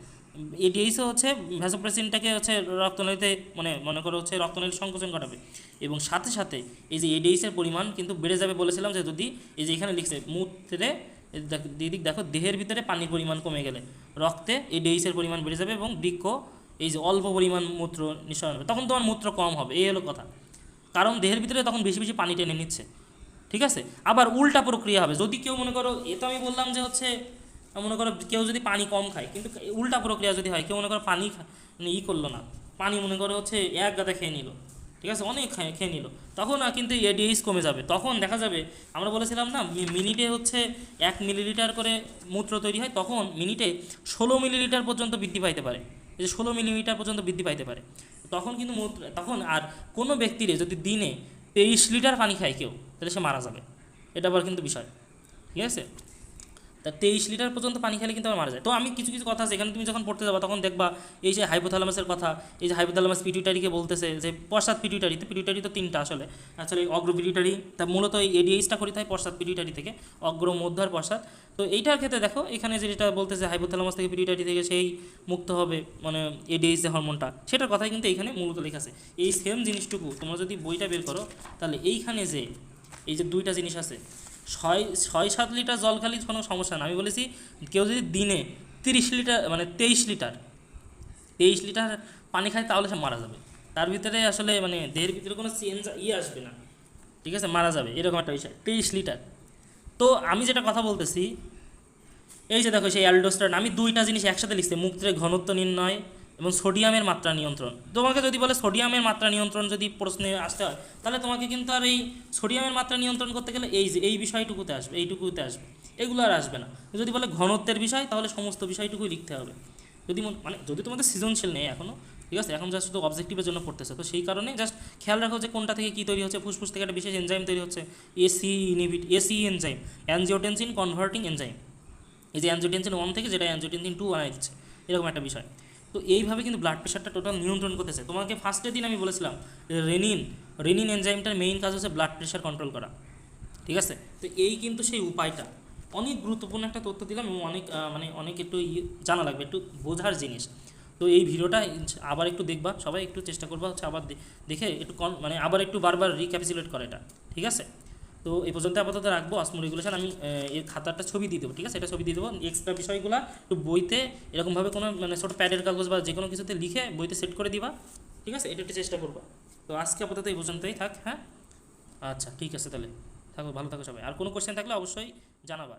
এডিএইসও হচ্ছে ভ্যাসোপ্রেসিনটাকে হচ্ছে রক্তনালীতে মানে মনে করো হচ্ছে রক্তনালী সংকোচন ঘটাবে, এবং সাথে সাথে এই যে এডিএইসের পরিমাণ কিন্তু বেড়ে যাবে বলেছিলাম, যে যদি এই যে এখানে লিখছে মূত্রে দিদিক দেখো দেহের ভিতরে পানির পরিমাণ কমে গেলে রক্তে এডিএইসের পরিমাণ বেড়ে যাবে, এবং বৃক্ক এই যে অল্প পরিমাণ মূত্র নিঃসরণ হবে, তখন তোমার মূত্র কম হবে, এই হলো কথা। কারণ দেহের ভিতরে তখন বেশি বেশি পানি টেনে নিচ্ছে, ঠিক আছে। আবার উল্টা প্রক্রিয়া হবে, যদি কেউ মনে করো, এ তো আমি বললাম যে হচ্ছে মনে করো কেউ যদি পানি কম খায়, কিন্তু উল্টা প্রক্রিয়া যদি হয়, কেউ মনে করো পানি মানে করলো না, পানি মনে করো হচ্ছে এক গাদা খেয়ে নিল, ঠিক আছে, অনেক খেয়ে নিল, তখন কিন্তু এডিএইচ কমে যাবে। তখন দেখা যাবে, আমরা বলেছিলাম না মিনিটে হচ্ছে 1 মিলিলিটার করে মূত্র তৈরি হয়, তখন মিনিটে 16 মিলিলিটার পর্যন্ত বৃদ্ধি পাইতে পারে, এই যে 16 মিলিলিটার পর্যন্ত বৃদ্ধি পাইতে পারে। তখন কিন্তু তখন আর কোনো ব্যক্তির যদি দিনে 23 লিটার পানি খায় কেউ, তাহলে সে মারা যাবে, এটা আবার কিন্তু বিষয়, ঠিক আছে। তা 23 লিটার পর্যন্ত পানি খেলে কিন্তু আবার মারা যায়। তো আমি কিছু কিছু কথা আছে এখানে, তুমি যখন পড়তে যাবা তখন দেখবা এই যে হাইপোথ্যালামাসের কথা, এই যে হাইপোথ্যালামাস পিটুইটারিকে বলতেছে যে পশ্চাৎ পিটুইটারি, তো পিটুইটারি তো 3টা আসলে অগ্র পিটুইটারি, তা মূলত এই এডিএইচটা করিতে হয় পশ্চাৎ পিটুইটারি থেকে, অগ্র, মধ্য আর পশ্চাৎ। তো এইটার ক্ষেত্রে দেখো এখানে যেটা বলতেছে হাইপোথ্যালামাস থেকে পিটুইটারি থেকে সেই মুক্ত হবে মানে এডিএইচ যে হরমোনটা, সেটার কথাই কিন্তু এইখানে মূলত লেখা আছে। এই সেম জিনিসটুকু তোমরা যদি বইটা বের করো, তাহলে এইখানে যে এই যে 2টা জিনিস আছে, 6-7 লিটার জল খালি কোনো সমস্যা না, আমি বলেছি কেউ যদি দিনে 30 লিটার মানে 23 লিটার পানি খায়, তাহলে সে মারা যাবে, তার ভিতরে আসলে মানে দেহের ভিতরে কোনো চেঞ্জ আসবে না, ঠিক আছে, মারা যাবে, এরকম একটা বিষয়। 23 লিটার। তো আমি যেটা কথা বলতেছি, এই যে দেখো সেই অ্যালডোস্টেরন, আমি 2টা জিনিস একসাথে লিখছি, মূত্রের ঘনত্ব নির্ণয় এবং সোডিয়ামের মাত্রা নিয়ন্ত্রণ। তোমাকে যদি বলে সোডিয়ামের মাত্রা নিয়ন্ত্রণ যদি প্রশ্নে আসতে হয়, তাহলে তোমাকে কিন্তু আর এই সোডিয়ামের মাত্রা নিয়ন্ত্রণ করতে গেলে এই যে এই বিষয়টুকুতে আসবে, এইটুকুতে আসবে, এগুলো আর আসবে না। যদি বলে ঘনত্বের বিষয়, তাহলে সমস্ত বিষয়টুকুই লিখতে হবে। যদি মানে যদি তোমাদের সৃজনশীল নেই এখনও, ঠিক আছে, এখন জাস্ট শুধু অবজেক্টিভের জন্য পড়তেছে, তো সেই কারণে জাস্ট খেয়াল রাখো যে কোনটা থেকে কী তৈরি হচ্ছে। ফুসফুস থেকে একটা বিশেষ এনজাইম তৈরি হচ্ছে, AC enzyme, angiotensin converting enzyme, এই যে অ্যানজিওটেনসিন 1 থেকে যেটা অ্যানজিওটেনসিন 2 বানাই দিচ্ছে, এরকম একটা বিষয়। তো এইভাবে কিন্তু ব্লাড প্রেশারটা টোটাল নিয়ন্ত্রণ করতেছে। তোমাকে ফার্স্টের দিন আমি বলেছিলাম রেনিন এনজাইমটার মেইন কাজ হচ্ছে ব্লাড প্রেশার কন্ট্রোল করা, ঠিক আছে। তো এই কিন্তু সেই উপায়টা, অনেক গুরুত্বপূর্ণ একটা তথ্য দিলাম, এবং অনেক একটু জানা লাগবে, একটু বোঝার জিনিস। তো এই ভিডিওটা আবার একটু দেখবা, সবাই একটু চেষ্টা করবা হচ্ছে আবার দেখে একটু আবার একটু বারবার রিক্যাপিচুলেট করে এটা, ঠিক আছে। তো এই পর্যন্ত আপাতত রাখবো অসমো রেগুলেশন। আমি এর খাতাটা ছবি দিয়ে দেবো, ঠিক আছে, এটা ছবি দিয়ে দেবো। এক্সট্রা বিষয়গুলো একটু বইতে এরকমভাবে কোনো মানে ছোটো প্যাডের কাগজ বা যে কোনো কিছুতে লিখে বইতে সেট করে দিবা, ঠিক আছে, এটা একটু চেষ্টা করবা। তো আজকে আপাতত এই পর্যন্তই থাক, হ্যাঁ, আচ্ছা ঠিক আছে, তাহলে থাকো, ভালো থাকো সবাই। আর কোনো কোশ্চেন থাকলে অবশ্যই জানাবা।